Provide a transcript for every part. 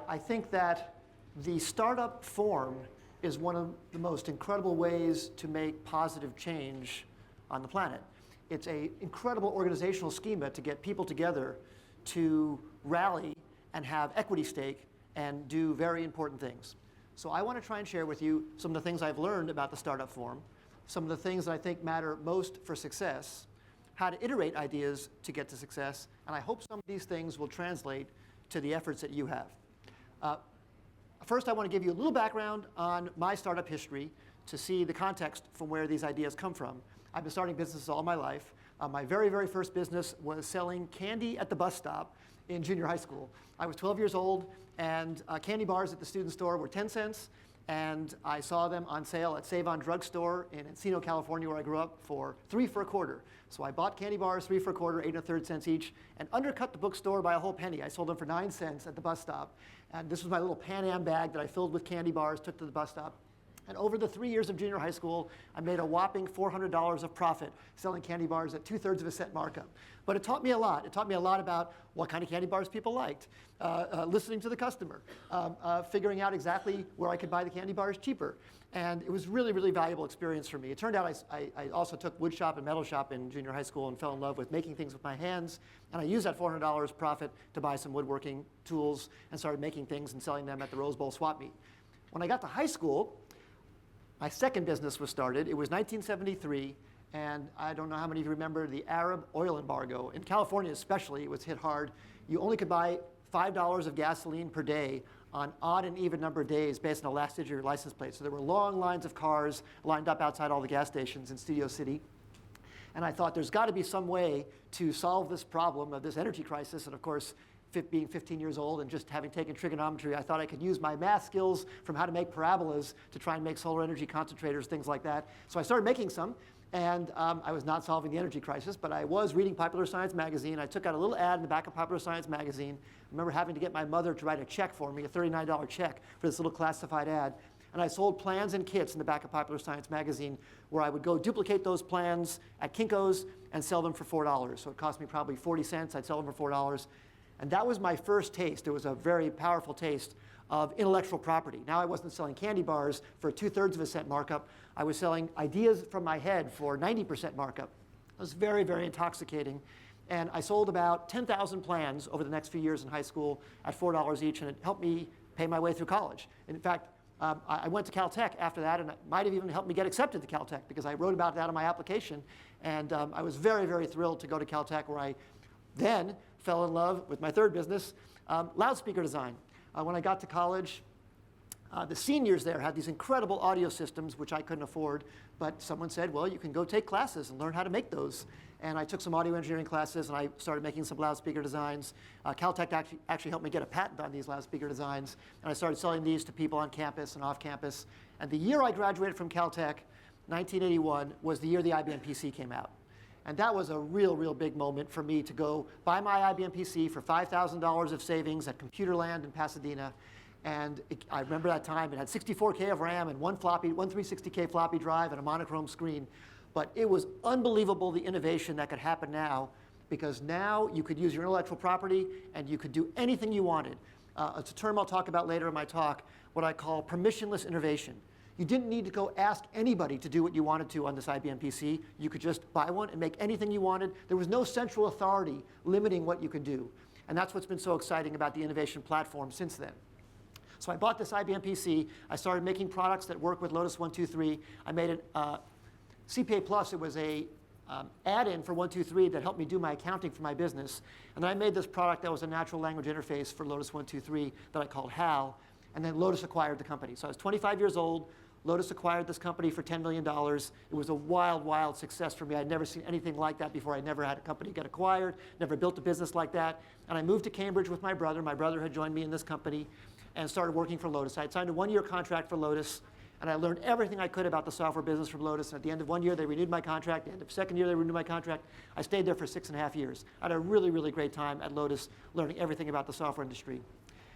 I think that the startup form is one of the most incredible ways to make positive change on the planet. It's an incredible organizational schema to get people together to rally and have equity stake and do very important things. So I want to try and share with you some of the things I've learned about the startup form, some of the things that I think matter most for success, how to iterate ideas to get to success, and I hope some of these things will translate to the efforts that you have. First, I want to give you a little background on my startup history to see the context from where these ideas come from. I've been starting businesses all my life. My very, very first business was selling candy at the bus stop in junior high school. I was 12 years old, and candy bars at the student store were 10 cents, and I saw them on sale at Save On Drugstore in Encino, California, where I grew up, for 3 for a quarter. So I bought candy bars, 3 for a quarter, 8 1/3 cents each, and undercut the bookstore by a whole penny. I sold them for 9 cents at the bus stop. And this was my little Pan Am bag that I filled with candy bars, took to the bus stop. And over the 3 years of junior high school, I made a whopping $400 of profit selling candy bars at 2/3 of a cent markup. But it taught me a lot. It taught me a lot about what kind of candy bars people liked, listening to the customer, figuring out exactly where I could buy the candy bars cheaper. And it was really, really valuable experience for me. It turned out I also took wood shop and metal shop in junior high school and fell in love with making things with my hands. And I used that $400 profit to buy some woodworking tools and started making things and selling them at the Rose Bowl swap meet. When I got to high school, my second business was started. It was 1973, and I don't know how many of you remember the Arab oil embargo. In California especially, it was hit hard. You only could buy $5 of gasoline per day on odd and even number of days based on elasticity of your license plate. So there were long lines of cars lined up outside all the gas stations in Studio City. And I thought there's got to be some way to solve this problem of this energy crisis. And of course, being 15 years old and just having taken trigonometry, I thought I could use my math skills from how to make parabolas to try and make solar energy concentrators, things like that. So I started making some, and I was not solving the energy crisis, but I was reading Popular Science magazine. I took out a little ad in the back of Popular Science magazine. I remember having to get my mother to write a check for me, a $39 check for this little classified ad. And I sold plans and kits in the back of Popular Science magazine, where I would go duplicate those plans at Kinko's and sell them for $4. So it cost me probably 40 cents. I'd sell them for $4. And that was my first taste. It was a very powerful taste of intellectual property. Now I wasn't selling candy bars for 2/3 of a cent markup. I was selling ideas from my head for 90% markup. It was very, very intoxicating. And I sold about 10,000 plans over the next few years in high school at $4 each, and it helped me pay my way through college. And in fact, I went to Caltech after that, and it might have even helped me get accepted to Caltech because I wrote about that on my application. And I was very, very thrilled to go to Caltech, where I then fell in love with my third business, loudspeaker design. When I got to college, the seniors there had these incredible audio systems, which I couldn't afford, but someone said, well, you can go take classes and learn how to make those. And I took some audio engineering classes, and I started making some loudspeaker designs. Caltech actually helped me get a patent on these loudspeaker designs, and I started selling these to people on campus and off campus. And the year I graduated from Caltech, 1981, was the year the IBM PC came out. And that was a real, real big moment for me to go buy my IBM PC for $5,000 of savings at Computerland in Pasadena. And I remember that time. It had 64K of RAM and one 360K floppy drive and a monochrome screen. But it was unbelievable, the innovation that could happen now, because now you could use your intellectual property and you could do anything you wanted. It's a term I'll talk about later in my talk, what I call permissionless innovation. You didn't need to go ask anybody to do what you wanted to on this IBM PC. You could just buy one and make anything you wanted. There was no central authority limiting what you could do. And that's what's been so exciting about the innovation platform since then. So I bought this IBM PC. I started making products that work with Lotus 123. I made it CPA Plus. It was a add-in for 123 that helped me do my accounting for my business. And then I made this product that was a natural language interface for Lotus 123 that I called HAL. And then Lotus acquired the company. So I was 25 years old. Lotus acquired this company for $10 million. It was a wild, wild success for me. I'd never seen anything like that before. I never had a company get acquired, never built a business like that. And I moved to Cambridge with my brother. My brother had joined me in this company and started working for Lotus. I had signed a 1-year contract for Lotus, and I learned everything I could about the software business from Lotus. And at the end of 1 year, they renewed my contract. At the end of the second year, they renewed my contract. I stayed there for 6.5 years. I had a really, really great time at Lotus, learning everything about the software industry.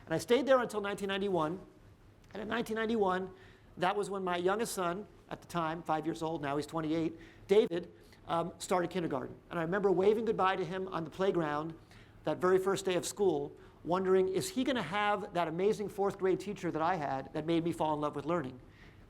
And I stayed there until 1991. And in 1991, that was when my youngest son, at the time, 5 years old, now he's 28, David, started kindergarten. And I remember waving goodbye to him on the playground that very first day of school, wondering, is he going to have that amazing 4th grade teacher that I had that made me fall in love with learning?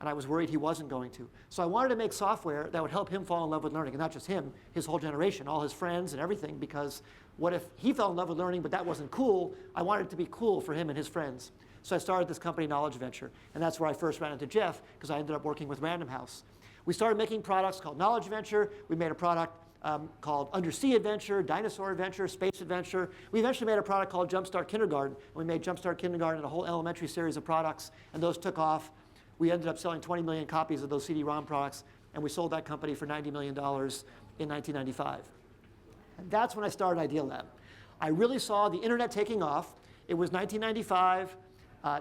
And I was worried he wasn't going to. So I wanted to make software that would help him fall in love with learning, and not just him, his whole generation, all his friends and everything, because what if he fell in love with learning, but that wasn't cool? I wanted it to be cool for him and his friends. So I started this company, Knowledge Venture, and that's where I first ran into Jeff, because I ended up working with Random House. We started making products called Knowledge Venture. We made a product called Undersea Adventure, Dinosaur Adventure, Space Adventure. We eventually made a product called Jumpstart Kindergarten. We made Jumpstart Kindergarten and a whole elementary series of products, and those took off. We ended up selling 20 million copies of those CD-ROM products, and we sold that company for $90 million in 1995. And that's when I started Idealab. I really saw the internet taking off. It was 1995.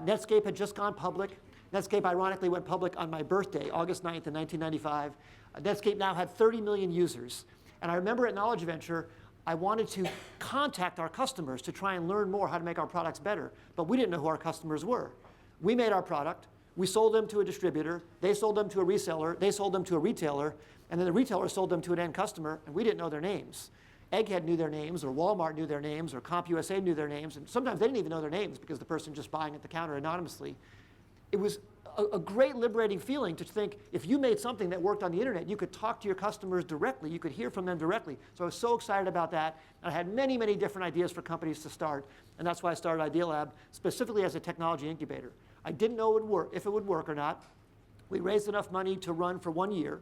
Netscape had just gone public. Netscape, ironically, went public on my birthday, August 9th in 1995. Netscape now had 30 million users. And I remember at Knowledge Venture, I wanted to contact our customers to try and learn more how to make our products better. But we didn't know who our customers were. We made our product. We sold them to a distributor. They sold them to a reseller. They sold them to a retailer. And then the retailer sold them to an end customer, and we didn't know their names. Egghead knew their names, or Walmart knew their names, or CompUSA knew their names. And sometimes they didn't even know their names because the person just buying at the counter anonymously. It was a great liberating feeling to think if you made something that worked on the internet, you could talk to your customers directly. You could hear from them directly. So I was so excited about that. And I had many, many different ideas for companies to start. And that's why I started Idealab, specifically as a technology incubator. I didn't know if it would work or not. We raised enough money to run for 1 year.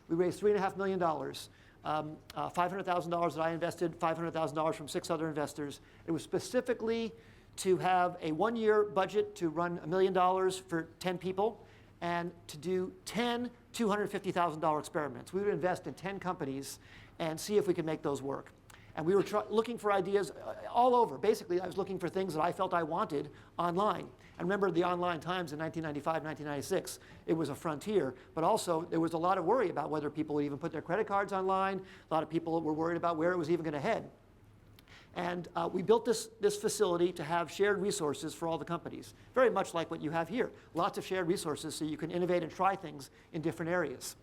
We raised $3.5 million. $500,000 that I invested, $500,000 from 6 other investors. It was specifically to have a 1-year budget to run $1 million for 10 people and to do 10 $250,000 experiments. We would invest in 10 companies and see if we could make those work. And we were looking for ideas all over. Basically, I was looking for things that I felt I wanted online. And remember the online times in 1995, 1996, it was a frontier. But also, there was a lot of worry about whether people would even put their credit cards online. A lot of people were worried about where it was even going to head. And we built this facility to have shared resources for all the companies, very much like what you have here. Lots of shared resources so you can innovate and try things in different areas.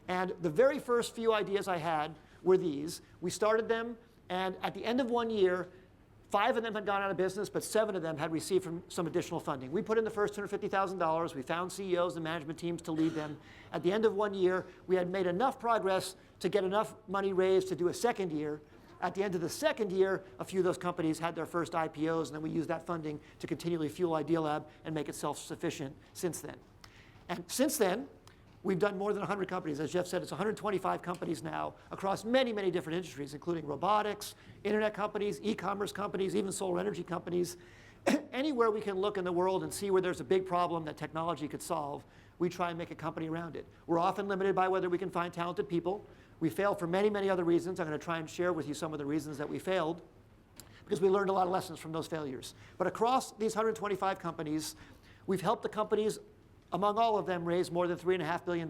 And the very first few ideas I had were these. We started them, and at the end of 1 year, 5 of them had gone out of business, but 7 of them had received from some additional funding. We put in the first $250,000. We found CEOs and management teams to lead them. At the end of 1 year, we had made enough progress to get enough money raised to do a second year. At the end of the second year, a few of those companies had their first IPOs, and then we used that funding to continually fuel Idealab and make it self-sufficient since then. And since then, we've done more than 100 companies. As Jeff said, it's 125 companies now across many, many different industries, including robotics, internet companies, e-commerce companies, even solar energy companies. Anywhere we can look in the world and see where there's a big problem that technology could solve, we try and make a company around it. We're often limited by whether we can find talented people. We fail for many, many other reasons. I'm going to try and share with you some of the reasons that we failed, because we learned a lot of lessons from those failures. But across these 125 companies, we've helped the companies, among all of them, raise more than $3.5 billion.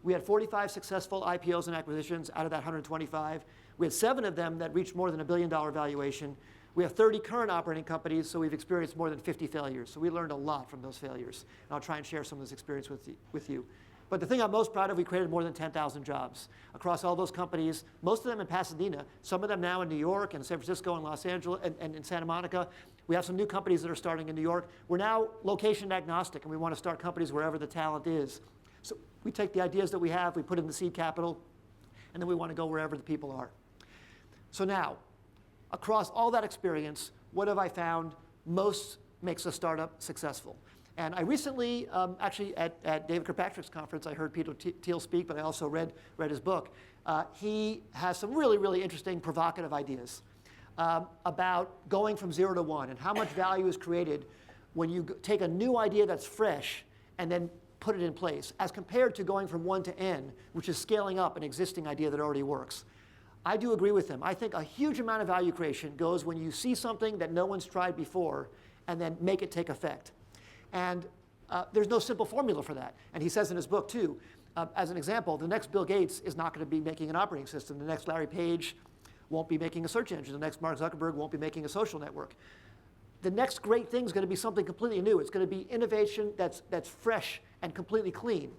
We had 45 successful IPOs and acquisitions out of that 125. We had 7 of them that reached more than $1 billion valuation. We have 30 current operating companies, so we've experienced more than 50 failures. So we learned a lot from those failures. And I'll try and share some of this experience with you. But the thing I'm most proud of, we created more than 10,000 jobs across all those companies, most of them in Pasadena, some of them now in New York and San Francisco and Los Angeles and in Santa Monica. We have some new companies that are starting in New York. We're now location agnostic, and we want to start companies wherever the talent is. So we take the ideas that we have, we put in the seed capital, and then we want to go wherever the people are. So now, across all that experience, what have I found most makes a startup successful? And I recently, actually at David Kirkpatrick's conference, I heard Peter Thiel speak, but I also read his book. He has some really, really interesting, provocative ideas about going from 0 to 1 and how much value is created when you take a new idea that's fresh and then put it in place, as compared to going from 1 to n, which is scaling up an existing idea that already works. I do agree with him. I think a huge amount of value creation goes when you see something that no one's tried before and then make it take effect. And there's no simple formula for that. And he says in his book, too, as an example, the next Bill Gates is not going to be making an operating system. The next Larry Page won't be making a search engine. The next Mark Zuckerberg won't be making a social network. The next great thing is going to be something completely new. It's going to be innovation that's fresh and completely clean.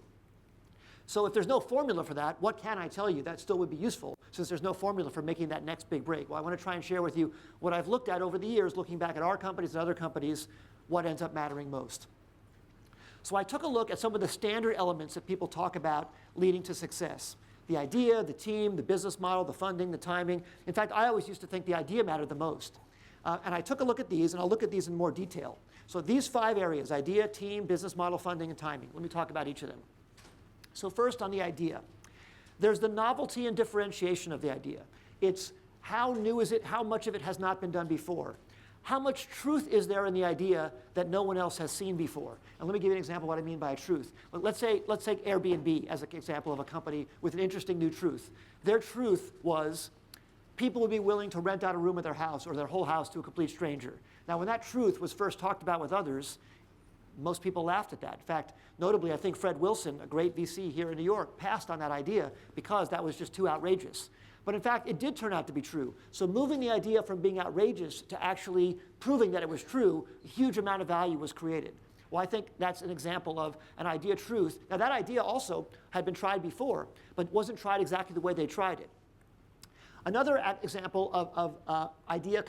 So if there's no formula for that, what can I tell you that still would be useful, since there's no formula for making that next big break? Well, I want to try and share with you what I've looked at over the years, looking back at our companies and other companies, what ends up mattering most. So I took a look at some of the standard elements that people talk about leading to success. The idea, the team, the business model, the funding, the timing. In fact, I always used to think the idea mattered the most. And I took a look at these, and I'll look at these in more detail. So these 5 areas, idea, team, business model, funding, and timing. Let me talk about each of them. So first on the idea. There's the novelty and differentiation of the idea. It's how new is it, how much of it has not been done before. How much truth is there in the idea that no one else has seen before? And let me give you an example of what I mean by truth. Let's take Airbnb as an example of a company with an interesting new truth. Their truth was people would be willing to rent out a room of their house or their whole house to a complete stranger. Now, when that truth was first talked about with others, most people laughed at that. In fact, notably, I think Fred Wilson, a great VC here in New York, passed on that idea because that was just too outrageous. But in fact, it did turn out to be true. So moving the idea from being outrageous to actually proving that it was true, a huge amount of value was created. Well, I think that's an example of an idea truth. Now, that idea also had been tried before, but wasn't tried exactly the way they tried it. Another example of idea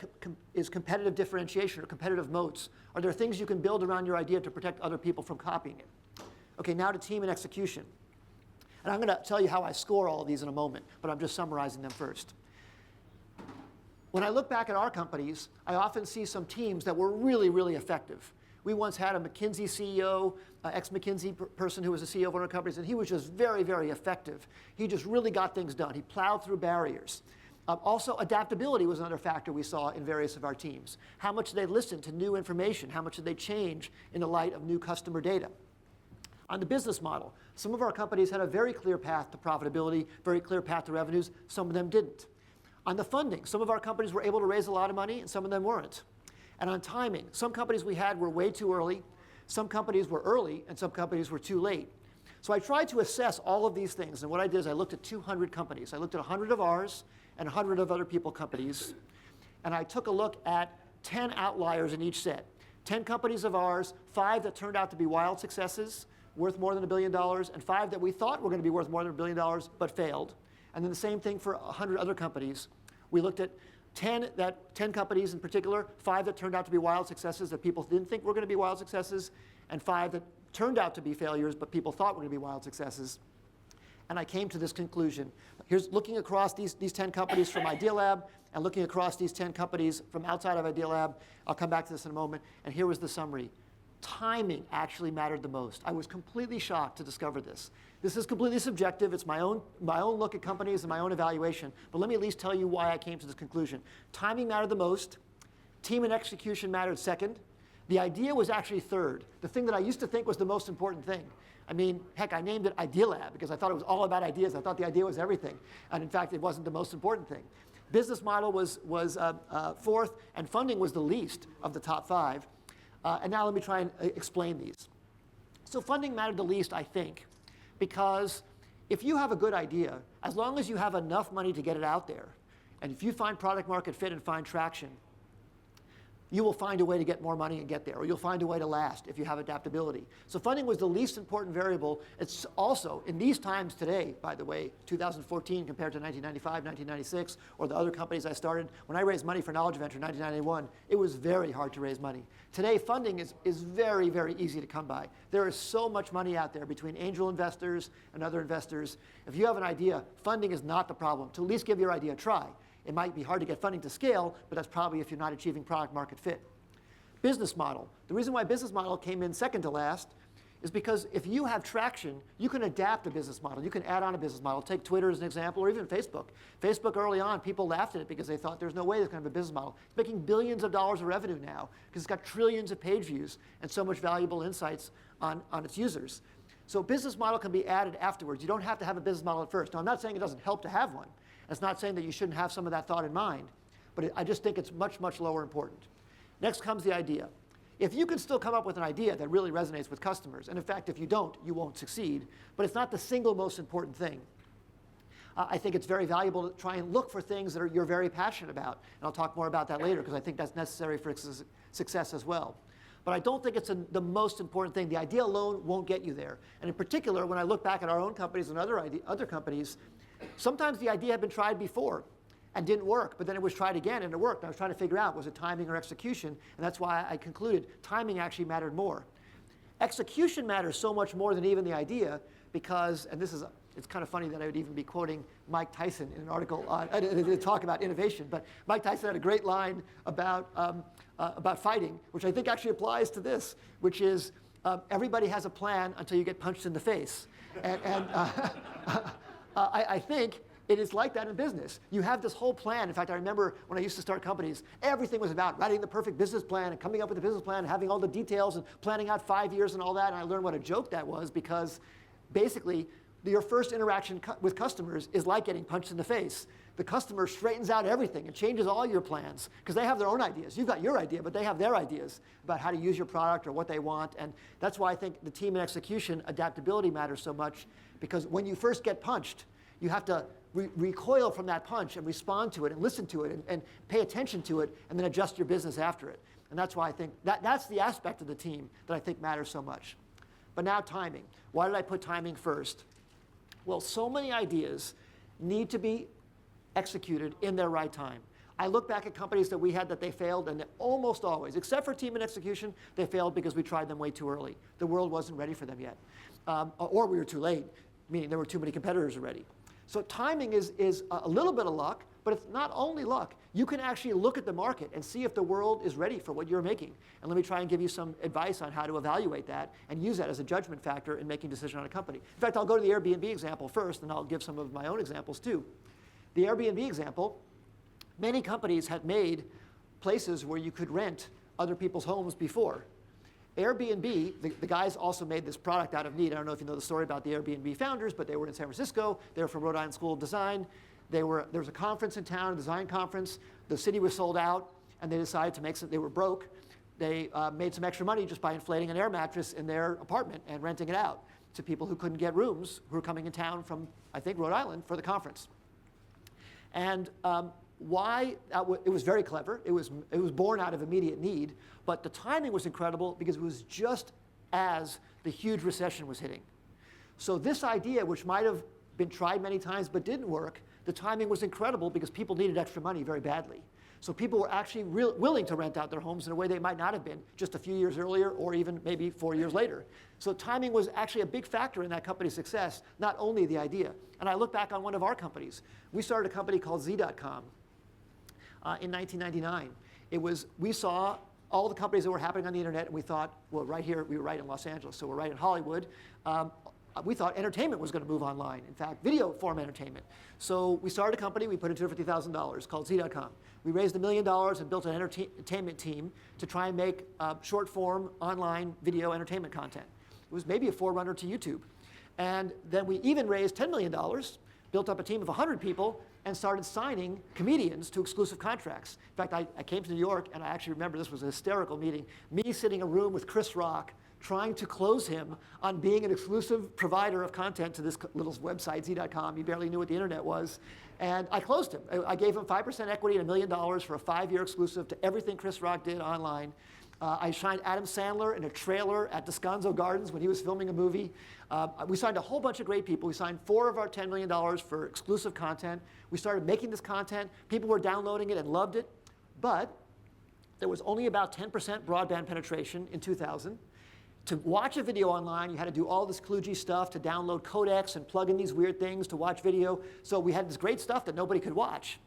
is competitive differentiation or competitive moats. Are there things you can build around your idea to protect other people from copying it? Okay, now to team and execution. And I'm going to tell you how I score all of these in a moment, but I'm just summarizing them first. When I look back at our companies, I often see some teams that were really, really effective. We once had a McKinsey CEO, ex-McKinsey person who was a CEO of one of our companies, and he was just very, very effective. He just really got things done. He plowed through barriers. Also, adaptability was another factor we saw in various of our teams. How much did they listen to new information? How much did they change in the light of new customer data? On the business model, some of our companies had a very clear path to profitability, very clear path to revenues. Some of them didn't. On the funding, some of our companies were able to raise a lot of money, and some of them weren't. And on timing, some companies we had were way too early, some companies were early, and some companies were too late. So I tried to assess all of these things, and what I did is I looked at 200 companies. I looked at 100 of ours and 100 of other people companies, and I took a look at 10 outliers in each set. 10 companies of ours, 5 that turned out to be wild successes, worth more than $1 billion, and 5 that we thought were going to be worth more than $1 billion, but failed. And then the same thing for 100 other companies. We looked at 10 companies in particular, 5 that turned out to be wild successes that people didn't think were going to be wild successes, and 5 that turned out to be failures, but people thought were going to be wild successes. And I came to this conclusion. Here's looking across these 10 companies from Idealab and looking across these 10 companies from outside of Idealab. I'll come back to this in a moment. And here was the summary. Timing actually mattered the most. I was completely shocked to discover this. This is completely subjective. It's my own look at companies and my own evaluation. But let me at least tell you why I came to this conclusion. Timing mattered the most. Team and execution mattered second. The idea was actually third. The thing that I used to think was the most important thing. I mean, heck, I named it Idealab because I thought it was all about ideas. I thought the idea was everything. And in fact, it wasn't the most important thing. Business model was fourth, and funding was the least of the top 5. And now let me try and explain these. So funding mattered the least, I think, because if you have a good idea, as long as you have enough money to get it out there, and if you find product market fit and find traction, you will find a way to get more money and get there, or you'll find a way to last if you have adaptability. So funding was the least important variable. It's also, in these times today, by the way, 2014 compared to 1995, 1996, or the other companies I started, when I raised money for Knowledge Venture in 1991, it was very hard to raise money. Today, funding is very, very easy to come by. There is so much money out there between angel investors and other investors. If you have an idea, funding is not the problem. To at least give your idea a try. It might be hard to get funding to scale, but that's probably if you're not achieving product market fit. Business model. The reason why business model came in second to last is because if you have traction, you can adapt a business model. You can add on a business model. Take Twitter as an example, or even Facebook. Facebook early on, people laughed at it because they thought there's no way there's going to be a business model. It's making billions of dollars of revenue now because it's got trillions of page views and so much valuable insights on its users. So business model can be added afterwards. You don't have to have a business model at first. Now, I'm not saying it doesn't help to have one. It's not saying that you shouldn't have some of that thought in mind, but I just think it's much, much lower important. Next comes the idea. If you can still come up with an idea that really resonates with customers, and in fact, if you don't, you won't succeed, but it's not the single most important thing. I think it's very valuable to try and look for things that you're very passionate about, and I'll talk more about that later because I think that's necessary for success as well. but I don't think it's the most important thing. The idea alone won't get you there. And in particular, when I look back at our own companies and other companies, sometimes the idea had been tried before and didn't work, but then it was tried again and it worked. And I was trying to figure out, was it timing or execution? And that's why I concluded timing actually mattered more. Execution matters so much more than even the idea because, and it's kind of funny that I would even be quoting Mike Tyson in an article on, talk about innovation, but Mike Tyson had a great line about fighting, which I think actually applies to this, which is everybody has a plan until you get punched in the face. And I think it is like that in business. You have this whole plan. In fact, I remember when I used to start companies, everything was about writing the perfect business plan and coming up with a business plan and having all the details and planning out 5 years and all that. And I learned what a joke that was because basically your first interaction with customers is like getting punched in the face. The customer straightens out everything and changes all your plans because they have their own ideas. You've got your idea, but they have their ideas about how to use your product or what they want. And that's why I think the team and execution adaptability matters so much because when you first get punched, you have to recoil from that punch and respond to it and listen to it and pay attention to it and then adjust your business after it. And that's why I think that's the aspect of the team that I think matters so much. But now timing. Why did I put timing first? Well, so many ideas need to be executed in their right time. I look back at companies that we had that they failed, and almost always, except for team and execution, they failed because we tried them way too early. The world wasn't ready for them yet. Or we were too late, meaning there were too many competitors already. So timing is a little bit of luck, but it's not only luck. You can actually look at the market and see if the world is ready for what you're making. And let me try and give you some advice on how to evaluate that and use that as a judgment factor in making a decision on a company. In fact, I'll go to the Airbnb example first, and I'll give some of my own examples too. The Airbnb example, many companies had made places where you could rent other people's homes before. Airbnb, the guys also made this product out of need. I don't know if you know the story about the Airbnb founders, but they were in San Francisco. They were from Rhode Island School of Design. There was a conference in town, a design conference. The city was sold out, and they decided to make some, they were broke. They made some extra money just by inflating an air mattress in their apartment and renting it out to people who couldn't get rooms who were coming in town from, I think, Rhode Island for the conference. And it was very clever. It was born out of immediate need, but the timing was incredible because it was just as the huge recession was hitting. So this idea, which might have been tried many times but didn't work, the timing was incredible because people needed extra money very badly. So people were actually willing to rent out their homes in a way they might not have been just a few years earlier or even maybe 4 years later. So timing was actually a big factor in that company's success, not only the idea. And I look back on one of our companies. We started a company called Z.com in 1999. We saw all the companies that were happening on the internet, and we thought, well, right here, we were right in Los Angeles, so we're right in Hollywood. We thought entertainment was going to move online. In fact, video form entertainment. So we started a company. We put in $250,000 called Z.com. We raised $1 million and built an entertainment team to try and make short form online video entertainment content. It was maybe a forerunner to YouTube. And then we even raised $10 million, built up a team of 100 people, and started signing comedians to exclusive contracts. In fact, I came to New York, and I actually remember this was a hysterical meeting. Me sitting in a room with Chris Rock, trying to close him on being an exclusive provider of content to this little website, Z.com. He barely knew what the internet was. And I closed him. I gave him 5% equity and $1 million for a 5-year exclusive to everything Chris Rock did online. I signed Adam Sandler in a trailer at Descanso Gardens when he was filming a movie. We signed a whole bunch of great people. We signed 4 of our $10 million for exclusive content. We started making this content. People were downloading it and loved it. But there was only about 10% broadband penetration in 2000. To watch a video online, you had to do all this kludgy stuff to download codecs and plug in these weird things to watch video. So we had this great stuff that nobody could watch.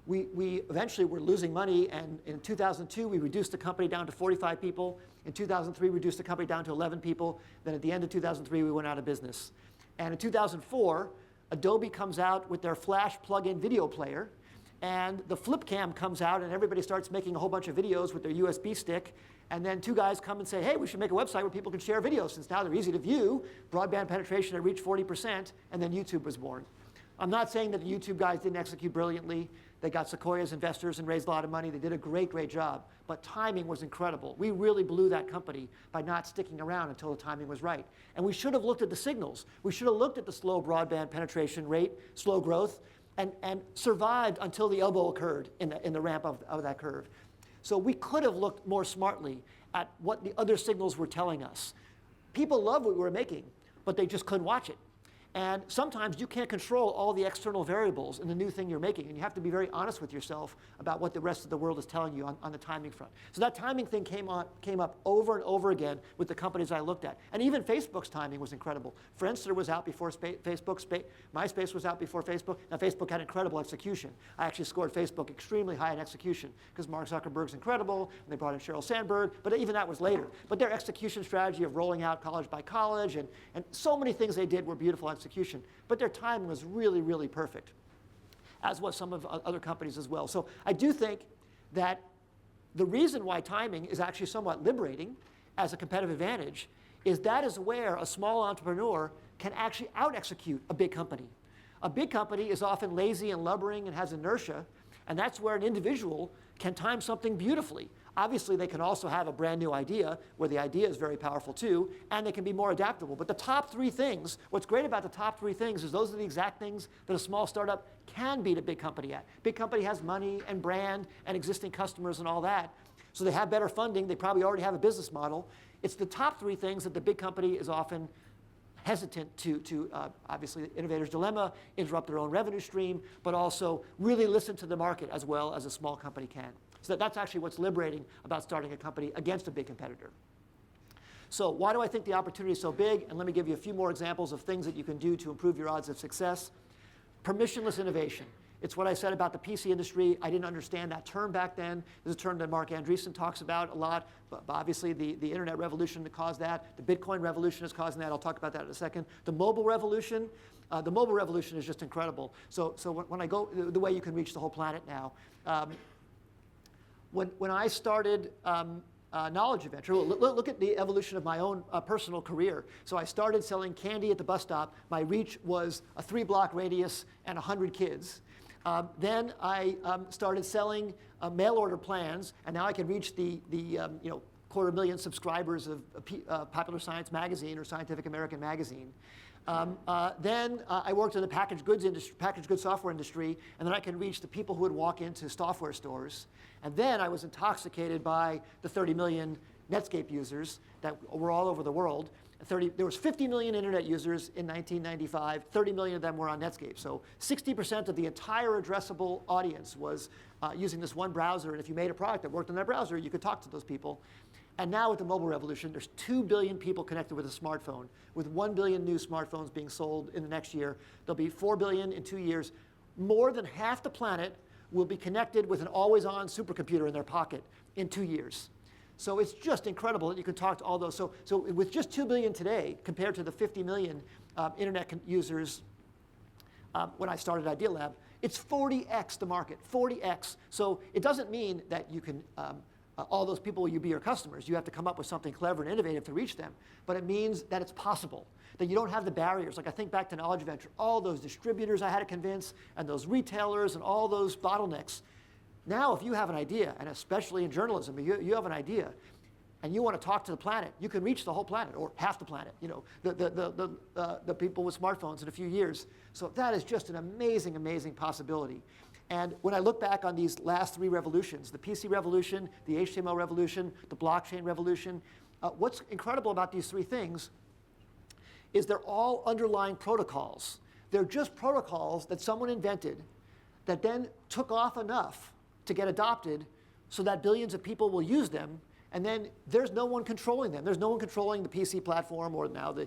We eventually were losing money, and in 2002, we reduced the company down to 45 people. In 2003, we reduced the company down to 11 people. Then at the end of 2003, we went out of business. And in 2004, Adobe comes out with their Flash plug-in video player, and the flip cam comes out, and everybody starts making a whole bunch of videos with their USB stick. And then 2 guys come and say, hey, we should make a website where people can share videos, since now they're easy to view. Broadband penetration had reached 40%, and then YouTube was born. I'm not saying that the YouTube guys didn't execute brilliantly. They got Sequoia's investors and raised a lot of money. They did a great, great job. But timing was incredible. We really blew that company by not sticking around until the timing was right. And we should have looked at the signals. We should have looked at the slow broadband penetration rate, slow growth, and survived until the elbow occurred in the ramp of that curve. So we could have looked more smartly at what the other signals were telling us. People loved what we were making, but they just couldn't watch it. And sometimes you can't control all the external variables in the new thing you're making, and you have to be very honest with yourself about what the rest of the world is telling you on the timing front. So that timing thing came up over and over again with the companies I looked at. And even Facebook's timing was incredible. Friendster was out before Facebook. MySpace was out before Facebook. Now, Facebook had incredible execution. I actually scored Facebook extremely high in execution because Mark Zuckerberg's incredible, and they brought in Sheryl Sandberg, but even that was later. But their execution strategy of rolling out college by college and so many things they did were beautiful execution. But their timing was really, really perfect, as was some of other companies as well. So I do think that the reason why timing is actually somewhat liberating as a competitive advantage is that is where a small entrepreneur can actually out-execute a big company. A big company is often lazy and lumbering and has inertia, and that's where an individual can time something beautifully. Obviously, they can also have a brand new idea where the idea is very powerful too, and they can be more adaptable. But the top three things, what's great about the top three things is those are the exact things that a small startup can beat a big company at. Big company has money and brand and existing customers and all that. So they have better funding. They probably already have a business model. It's the top three things that the big company is often hesitant to obviously, the innovator's dilemma, interrupt their own revenue stream, but also really listen to the market as well as a small company can. So that's actually what's liberating about starting a company against a big competitor. So why do I think the opportunity is so big? And let me give you a few more examples of things that you can do to improve your odds of success. Permissionless innovation. It's what I said about the PC industry. I didn't understand that term back then. There's a term that Mark Andreessen talks about a lot, but obviously the internet revolution that caused that. The Bitcoin revolution is causing that. I'll talk about that in a second. The mobile revolution is just incredible. So when I go, the way you can reach the whole planet now, when I started Knowledge Adventure, look at the evolution of my own personal career. So I started selling candy at the bus stop. My reach was a 3-block radius and 100 kids. Then I started selling mail order plans, and now I can reach the 250,000 subscribers of Popular Science Magazine or Scientific American Magazine. Then I worked in the packaged goods software industry, and then I can reach the people who would walk into software stores. And then I was intoxicated by the 30 million Netscape users that were all over the world. There was 50 million internet users in 1995. 30 million of them were on Netscape. So 60% of the entire addressable audience was using this one browser. And if you made a product that worked on that browser, you could talk to those people. And now with the mobile revolution, there's 2 billion people connected with a smartphone. With 1 billion new smartphones being sold in the next year, there'll be 4 billion in 2 years. More than half the planet will be connected with an always-on supercomputer in their pocket in 2 years. So it's just incredible that you can talk to all those. So with just 2 billion today, compared to the 50 million internet users when I started Idealab, it's 40x the market, 40x. So it doesn't mean that you can, all those people will be your customers. You have to come up with something clever and innovative to reach them. But it means that it's possible, that you don't have the barriers. Like I think back to Knowledge Adventure, all those distributors I had to convince, and those retailers and all those bottlenecks. Now, if you have an idea, and especially in journalism, you have an idea, and you want to talk to the planet, you can reach the whole planet, or half the planet, the people with smartphones in a few years. So that is just an amazing, amazing possibility. And when I look back on these last 3 revolutions, the PC revolution, the HTML revolution, the blockchain revolution, what's incredible about these 3 things is they're all underlying protocols. They're just protocols that someone invented that then took off enough to get adopted so that billions of people will use them, and then there's no one controlling them. There's no one controlling the PC platform or now the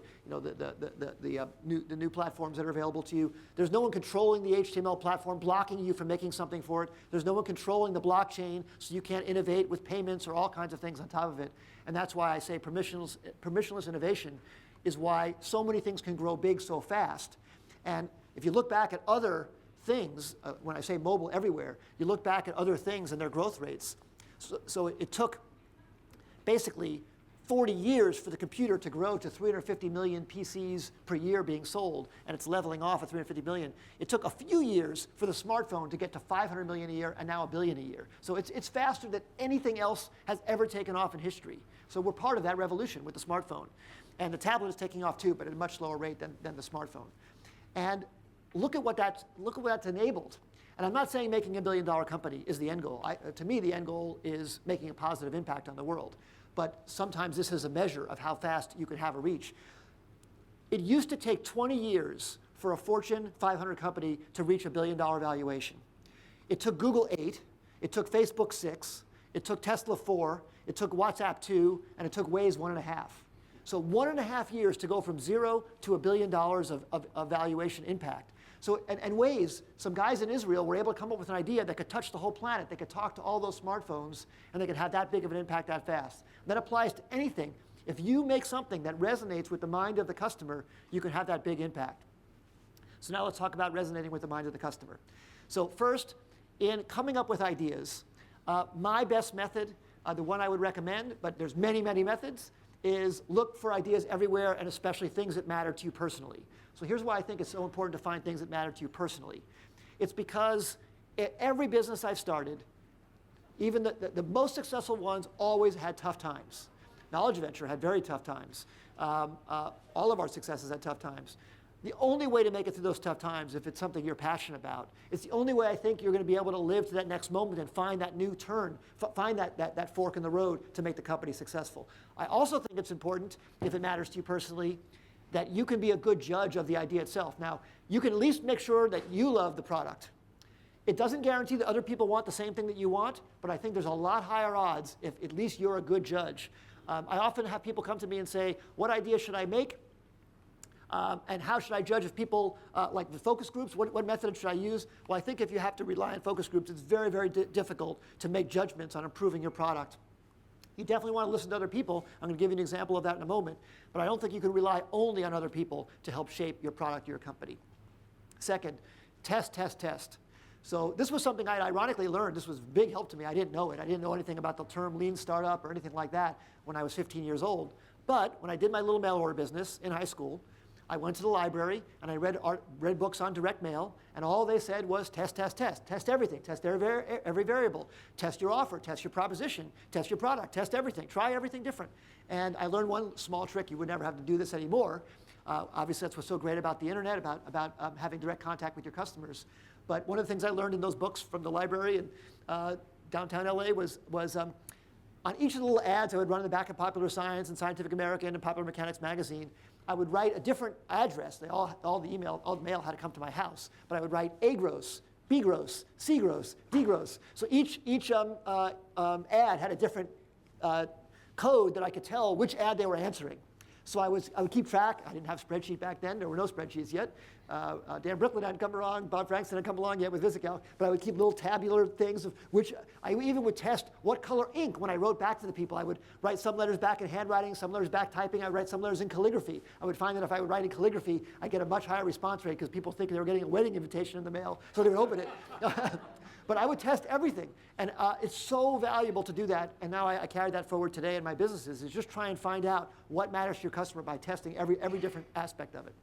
new platforms that are available to you. There's no one controlling the HTML platform, blocking you from making something for it. There's no one controlling the blockchain, so you can't innovate with payments or all kinds of things on top of it. And that's why I say permissionless innovation is why so many things can grow big so fast. And if you look back at other things, when I say mobile everywhere, you look back at other things and their growth rates. So it took basically 40 years for the computer to grow to 350 million PCs per year being sold, and it's leveling off at 350 million. It took a few years for the smartphone to get to 500 million a year and now 1 billion a year. So it's faster than anything else has ever taken off in history. So we're part of that revolution with the smartphone. And the tablet is taking off too, but at a much slower rate than the smartphone. And look at what that's enabled. And I'm not saying making $1 billion company is the end goal. To me, the end goal is making a positive impact on the world. but sometimes this is a measure of how fast you can have a reach. It used to take 20 years for a Fortune 500 company to reach $1 billion valuation. It took Google 8, it took Facebook 6, it took Tesla 4, it took WhatsApp 2, and it took Waze 1.5. So 1.5 years to go from 0 to $1 billion of valuation impact. So, and Waze, some guys in Israel were able to come up with an idea that could touch the whole planet. They could talk to all those smartphones, and they could have that big of an impact that fast. That applies to anything. If you make something that resonates with the mind of the customer, you can have that big impact. So now let's talk about resonating with the mind of the customer. So first, in coming up with ideas, my best method, the one I would recommend, but there's many, many methods, is look for ideas everywhere, and especially things that matter to you personally. So here's why I think it's so important to find things that matter to you personally. It's because every business I've started, even the most successful ones, always had tough times. Knowledge Venture had very tough times. All of our successes had tough times. The only way to make it through those tough times, if it's something you're passionate about, it's the only way I think you're going to be able to live to that next moment and find that new turn, find that fork in the road to make the company successful. I also think it's important, if it matters to you personally, that you can be a good judge of the idea itself. Now, you can at least make sure that you love the product. It doesn't guarantee that other people want the same thing that you want, but I think there's a lot higher odds if at least you're a good judge. I often have people come to me and say, what idea should I make? And how should I judge if people, like the focus groups, what method should I use? Well, I think if you have to rely on focus groups, it's very, very difficult to make judgments on improving your product. You definitely want to listen to other people. I'm going to give you an example of that in a moment. But I don't think you can rely only on other people to help shape your product or your company. Second, test, test, test. So this was something I ironically learned. This was a big help to me. I didn't know it. I didn't know anything about the term lean startup or anything like that when I was 15 years old. But when I did my little mail order business in high school, I went to the library and I read books on direct mail, and all they said was test, test, test. Test everything. Test every variable. Test your offer. Test your proposition. Test your product. Test everything. Try everything different. And I learned one small trick. You would never have to do this anymore. Obviously, that's what's so great about the internet, about having direct contact with your customers. But one of the things I learned in those books from the library in downtown LA was on each of the little ads I would run in the back of Popular Science and Scientific American and Popular Mechanics magazine, I would write a different address. All the mail had to come to my house. But I would write A gross, B gross, C gross, D gross. So each ad had a different code that I could tell which ad they were answering. So I would keep track. I didn't have a spreadsheet back then. There were no spreadsheets yet. Dan Bricklin hadn't come along. Bob Frankston hadn't come along yet with VisiCalc. But I would keep little tabular things of which I even would test what color ink when I wrote back to the people. I would write some letters back in handwriting, some letters back typing. I would write some letters in calligraphy. I would find that if I would write in calligraphy, I'd get a much higher response rate because people think they were getting a wedding invitation in the mail, so they would open it. But I would test everything. And it's so valuable to do that. And now I carry that forward today in my businesses, is just try and find out what matters to your customer by testing every different aspect of it.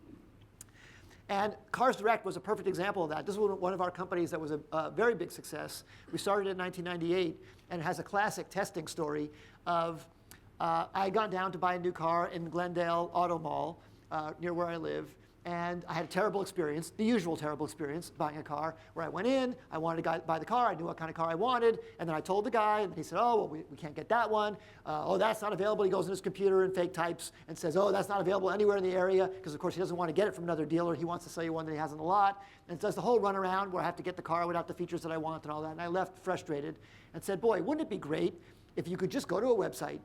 And Cars Direct was a perfect example of that. This was one of our companies that was a very big success. We started in 1998, and it has a classic testing story of I had gone down to buy a new car in Glendale Auto Mall near where I live. And I had a terrible experience, the usual terrible experience, buying a car, where I went in, I wanted to buy the car, I knew what kind of car I wanted, and then I told the guy, and he said, oh, well, we can't get that one. Oh, that's not available. He goes in his computer and fake types and says, oh, that's not available anywhere in the area, because of course he doesn't want to get it from another dealer. He wants to sell you one that he has in the lot. And it does the whole runaround where I have to get the car without the features that I want and all that. And I left frustrated and said, boy, wouldn't it be great if you could just go to a website,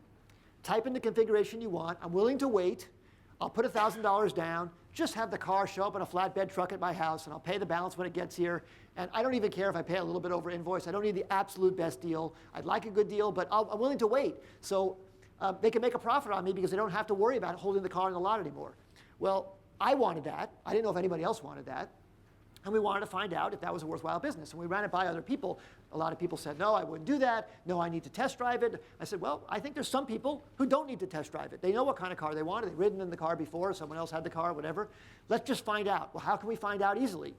type in the configuration you want, I'm willing to wait, I'll put $1,000 down, just have the car show up in a flatbed truck at my house, and I'll pay the balance when it gets here. And I don't even care if I pay a little bit over invoice. I don't need the absolute best deal. I'd like a good deal, but I'm willing to wait. So they can make a profit on me because they don't have to worry about holding the car in the lot anymore. Well, I wanted that. I didn't know if anybody else wanted that. And we wanted to find out if that was a worthwhile business. And we ran it by other people. A lot of people said, no, I wouldn't do that. No, I need to test drive it. I said, well, I think there's some people who don't need to test drive it. They know what kind of car they want. They've ridden in the car before. Someone else had the car, whatever. Let's just find out. Well, how can we find out easily?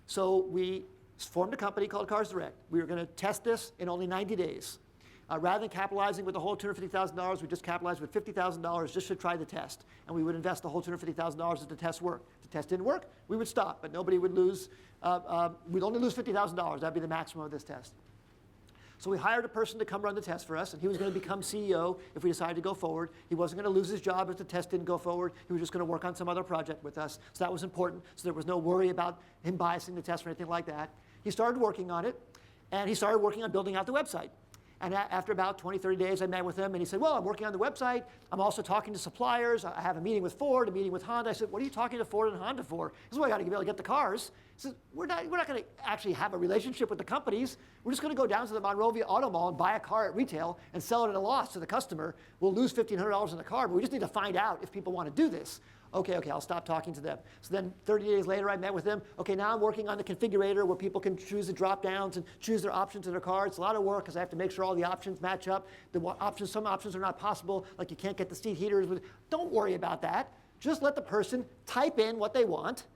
So we formed a company called Cars Direct. We were going to test this in only 90 days. Rather than capitalizing with the whole $250,000, we just capitalized with $50,000 just to try the test. And we would invest the whole $250,000 if the test worked. If the test didn't work, we would stop, but nobody would lose. We'd only lose $50,000. That'd be the maximum of this test. So we hired a person to come run the test for us, and he was going to become CEO if we decided to go forward. He wasn't going to lose his job if the test didn't go forward. He was just going to work on some other project with us. So that was important. So there was no worry about him biasing the test or anything like that. He started working on it, and he started working on building out the website. And after about 20, 30 days, I met with him, and he said, well, I'm working on the website. I'm also talking to suppliers. I have a meeting with Ford, a meeting with Honda. I said, what are you talking to Ford and Honda for? He said, well, I got to be able to get the cars. He said, we're not going to actually have a relationship with the companies. We're just going to go down to the Monrovia Auto Mall and buy a car at retail and sell it at a loss to the customer. We'll lose $1,500 in the car, but we just need to find out if people want to do this. Okay, I'll stop talking to them. So then 30 days later, I met with them. Okay, now I'm working on the configurator where people can choose the drop-downs and choose their options in their car. It's a lot of work because I have to make sure all the options match up. Some options are not possible, like you can't get the seat heaters. Don't worry about that. Just let the person type in what they want.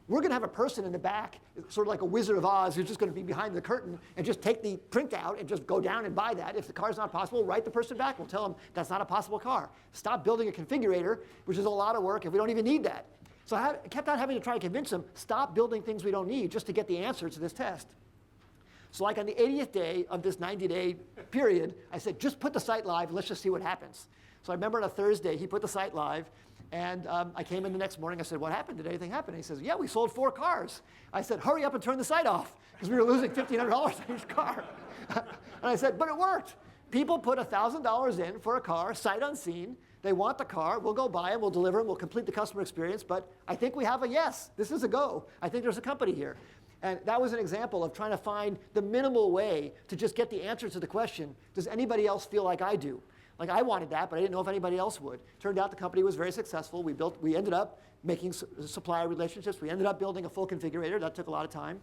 We're going to have a person in the back, sort of like a Wizard of Oz, who's just going to be behind the curtain and just take the printout and just go down and buy that. If the car's not possible, write the person back. We'll tell them that's not a possible car. Stop building a configurator, which is a lot of work, and we don't even need that. So I kept on having to try to convince them, stop building things we don't need just to get the answer to this test. So like on the 80th day of this 90-day period, I said, just put the site live and let's just see what happens. So I remember on a Thursday, he put the site live. And I came in the next morning. I said, what happened? Did anything happen? And he says, yeah, we sold 4 cars. I said, hurry up and turn the site off because we were losing $1,500 on each car. And I said, but it worked. People put $1,000 in for a car, sight unseen. They want the car. We'll go buy it. We'll deliver it. We'll complete the customer experience. But I think we have a yes. This is a go. I think there's a company here. And that was an example of trying to find the minimal way to just get the answer to the question, does anybody else feel like I do? Like I wanted that, but I didn't know if anybody else would. Turned out the company was very successful. We ended up making supplier relationships. We ended up building a full configurator. That took a lot of time.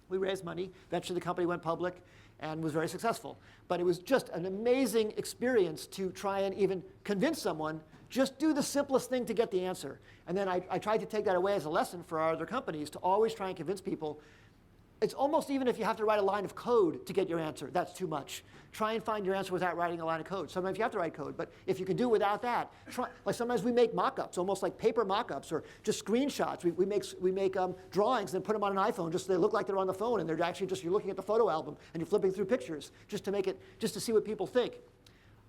We raised money. Eventually the company went public and was very successful. But it was just an amazing experience to try and even convince someone, just do the simplest thing to get the answer. And then I tried to take that away as a lesson for our other companies to always try and convince people. It's almost even if you have to write a line of code to get your answer, that's too much. Try and find your answer without writing a line of code. Sometimes you have to write code, but if you can do it without that, like sometimes we make mock-ups, almost like paper mock-ups or just screenshots. We make drawings and put them on an iPhone just so they look like they're on the phone and they're actually just, you're looking at the photo album and you're flipping through pictures just to see what people think.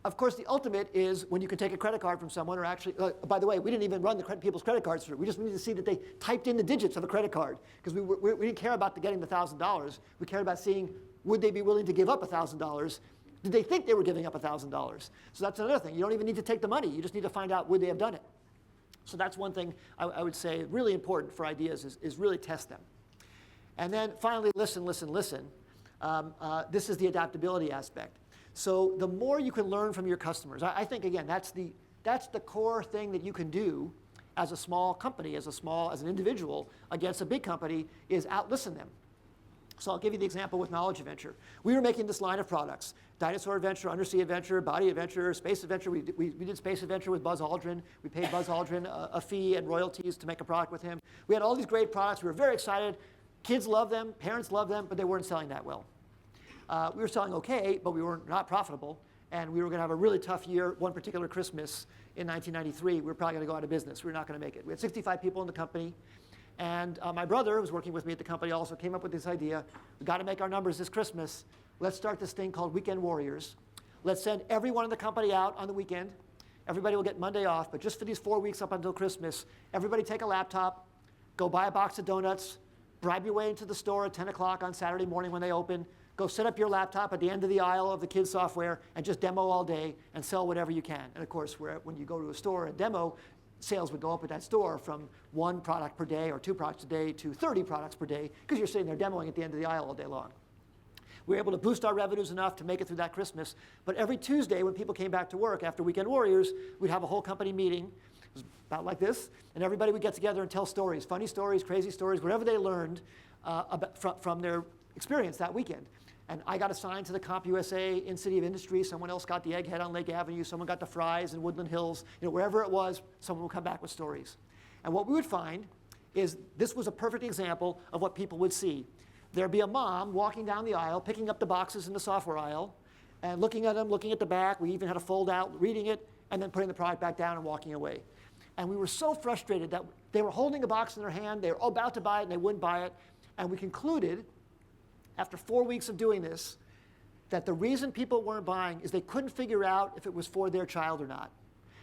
Of course, the ultimate is when you can take a credit card from someone or actually, by the way, we didn't even run people's credit cards through. We just needed to see that they typed in the digits of a credit card because we didn't care about getting the $1,000. We cared about seeing, would they be willing to give up $1,000? Did they think they were giving up $1,000? So that's another thing. You don't even need to take the money. You just need to find out, would they have done it? So that's one thing I would say really important for ideas is really test them. And then finally, listen. This is the adaptability aspect. So the more you can learn from your customers, I think, again, that's the core thing that you can do as a small company, as an individual against a big company is out-listen them. So I'll give you the example with Knowledge Adventure. We were making this line of products, Dinosaur Adventure, Undersea Adventure, Body Adventure, Space Adventure. We did Space Adventure with Buzz Aldrin. We paid Buzz Aldrin a fee and royalties to make a product with him. We had all these great products. We were very excited. Kids loved them, parents loved them, but they weren't selling that well. We were selling okay, but we were not profitable, and we were going to have a really tough year. One particular Christmas in 1993, we were probably going to go out of business. We were not going to make it. We had 65 people in the company, and my brother, who was working with me at the company, also came up with this idea. We've got to make our numbers this Christmas. Let's start this thing called Weekend Warriors. Let's send everyone in the company out on the weekend. Everybody will get Monday off, but just for these 4 weeks up until Christmas, everybody take a laptop, go buy a box of donuts, bribe your way into the store at 10 o'clock on Saturday morning when they open, go set up your laptop at the end of the aisle of the kids' software and just demo all day and sell whatever you can. And of course, when you go to a store and demo, sales would go up at that store from 1 product per day or 2 products a day to 30 products per day because you're sitting there demoing at the end of the aisle all day long. We were able to boost our revenues enough to make it through that Christmas. But every Tuesday when people came back to work after Weekend Warriors, we'd have a whole company meeting. It was about like this. And everybody would get together and tell stories, funny stories, crazy stories, whatever they learned from their experience that weekend. And I got assigned to the CompUSA in City of Industry. Someone else got the Egghead on Lake Avenue. Someone got the Fry's in Woodland Hills. Wherever it was, someone would come back with stories. And what we would find is this was a perfect example of what people would see. There'd be a mom walking down the aisle, picking up the boxes in the software aisle, and looking at them, looking at the back. We even had a fold out, reading it, and then putting the product back down and walking away. And we were so frustrated that they were holding a box in their hand. They were about to buy it, and they wouldn't buy it. And we concluded, after 4 weeks of doing this, that the reason people weren't buying is they couldn't figure out if it was for their child or not.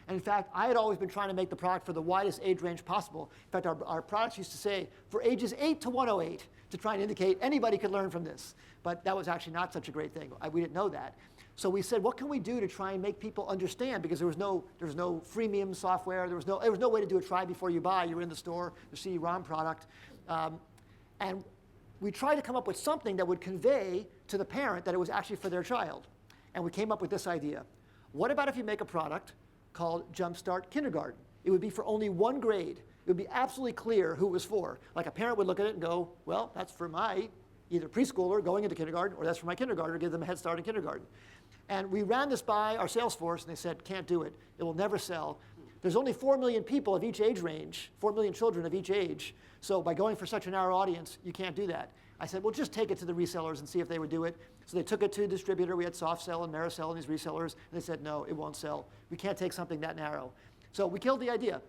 And in fact, I had always been trying to make the product for the widest age range possible. In fact, our products used to say for ages 8 to 108 to try and indicate anybody could learn from this. But that was actually not such a great thing. We didn't know that. So we said, what can we do to try and make people understand? Because there was no freemium software. There was no way to do a try before you buy. You were in the store, the CD-ROM product. And we tried to come up with something that would convey to the parent that it was actually for their child. And we came up with this idea. What about if you make a product called Jumpstart Kindergarten? It would be for only one grade. It would be absolutely clear who it was for. Like a parent would look at it and go, well, that's for my either preschooler going into kindergarten, or that's for my kindergartner, give them a head start in kindergarten. And we ran this by our sales force, and they said, can't do it. It will never sell. There's only 4 million people of each age range, 4 million children of each age. So by going for such a narrow audience, you can't do that. I said, well, just take it to the resellers and see if they would do it. So they took it to a distributor. We had SoftSell and Maricel and these resellers. And they said, no, it won't sell. We can't take something that narrow. So we killed the idea.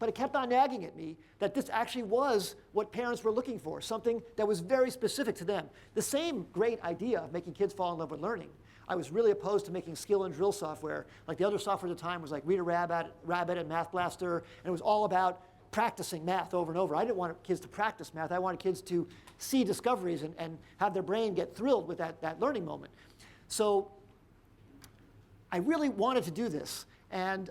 But it kept on nagging at me that this actually was what parents were looking for, something that was very specific to them. The same great idea of making kids fall in love with learning. I was really opposed to making skill and drill software. Like the other software at the time was like Reader Rabbit and Math Blaster, and it was all about practicing math over and over. I didn't want kids to practice math. I wanted kids to see discoveries and have their brain get thrilled with that learning moment. So I really wanted to do this. And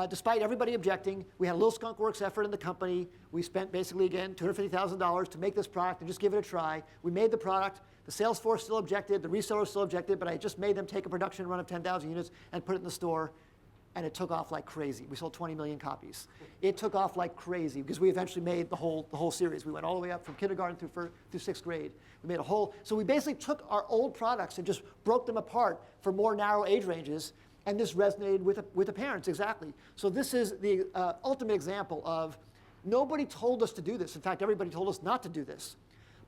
despite everybody objecting, we had a little skunkworks effort in the company. We spent basically, again, $250,000 to make this product and just give it a try. We made the product. The sales force still objected. The resellers still objected. But I just made them take a production run of 10,000 units and put it in the store. And it took off like crazy. We sold 20 million copies. It took off like crazy because we eventually made the whole series. We went all the way up from kindergarten through 6th grade. We made a whole, so we basically took our old products and just broke them apart for more narrow age ranges. And this resonated with the parents, exactly. So this is the ultimate example of nobody told us to do this. In fact, everybody told us not to do this.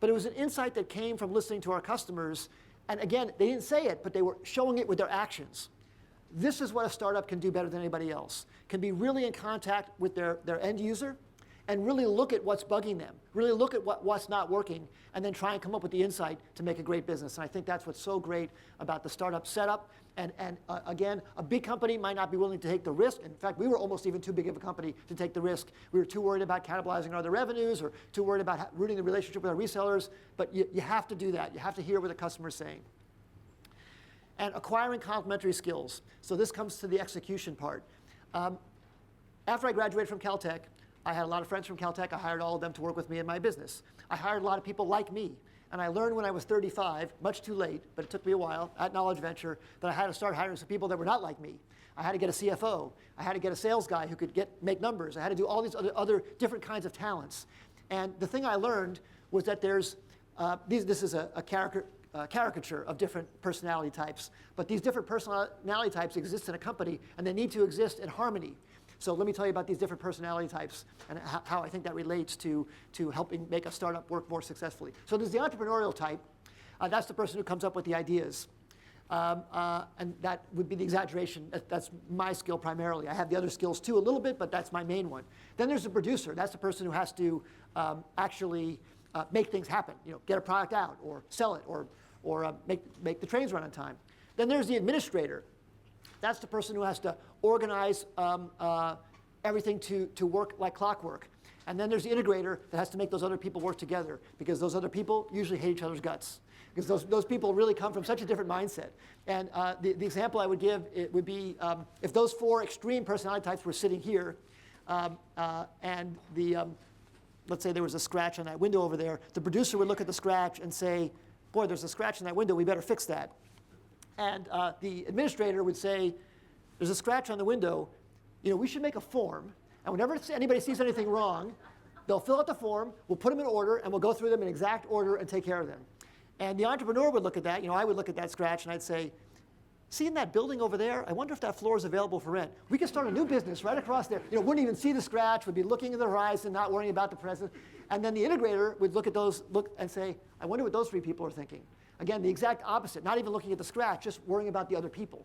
But it was an insight that came from listening to our customers. And again, they didn't say it, but they were showing it with their actions. This is what a startup can do better than anybody else. Can be really in contact with their end user and really look at what's bugging them, really look at what's not working, and then try and come up with the insight to make a great business. And I think that's what's so great about the startup setup. And again, a big company might not be willing to take the risk. In fact, we were almost even too big of a company to take the risk. We were too worried about cannibalizing our other revenues or too worried about rooting the relationship with our resellers. But you have to do that. You have to hear what the customer's saying. And acquiring complementary skills. So this comes to the execution part. After I graduated from Caltech, I had a lot of friends from Caltech. I hired all of them to work with me in my business. I hired a lot of people like me. And I learned when I was 35, much too late, but it took me a while, at Knowledge Venture, that I had to start hiring some people that were not like me. I had to get a CFO. I had to get a sales guy who could make numbers. I had to do all these other different kinds of talents. And the thing I learned was that there's, this is a caricature of different personality types. But these different personality types exist in a company, and they need to exist in harmony. So let me tell you about these different personality types and how I think that relates to helping make a startup work more successfully. So there's the entrepreneurial type. That's the person who comes up with the ideas. And that would be the exaggeration. That's my skill primarily. I have the other skills too a little bit, but that's my main one. Then there's the producer. That's the person who has to actually make things happen. Get a product out or sell it or make the trains run on time. Then there's the administrator. That's the person who has to organize everything to work like clockwork. And then there's the integrator that has to make those other people work together because those other people usually hate each other's guts because those people really come from such a different mindset. And the example I would give it would be if those 4 extreme personality types were sitting here and let's say there was a scratch on that window over there, the producer would look at the scratch and say, boy, there's a scratch in that window, we better fix that. And the administrator would say, there's a scratch on the window, we should make a form, and whenever anybody sees anything wrong, they'll fill out the form, we'll put them in order, and we'll go through them in exact order and take care of them. And the entrepreneur would look at that, I would look at that scratch and I'd say, see in that building over there, I wonder if that floor is available for rent. We could start a new business right across there. Wouldn't even see the scratch, would be looking at the horizon, not worrying about the present. And then the integrator would look and say, I wonder what those 3 people are thinking. Again, the exact opposite, not even looking at the scratch, just worrying about the other people.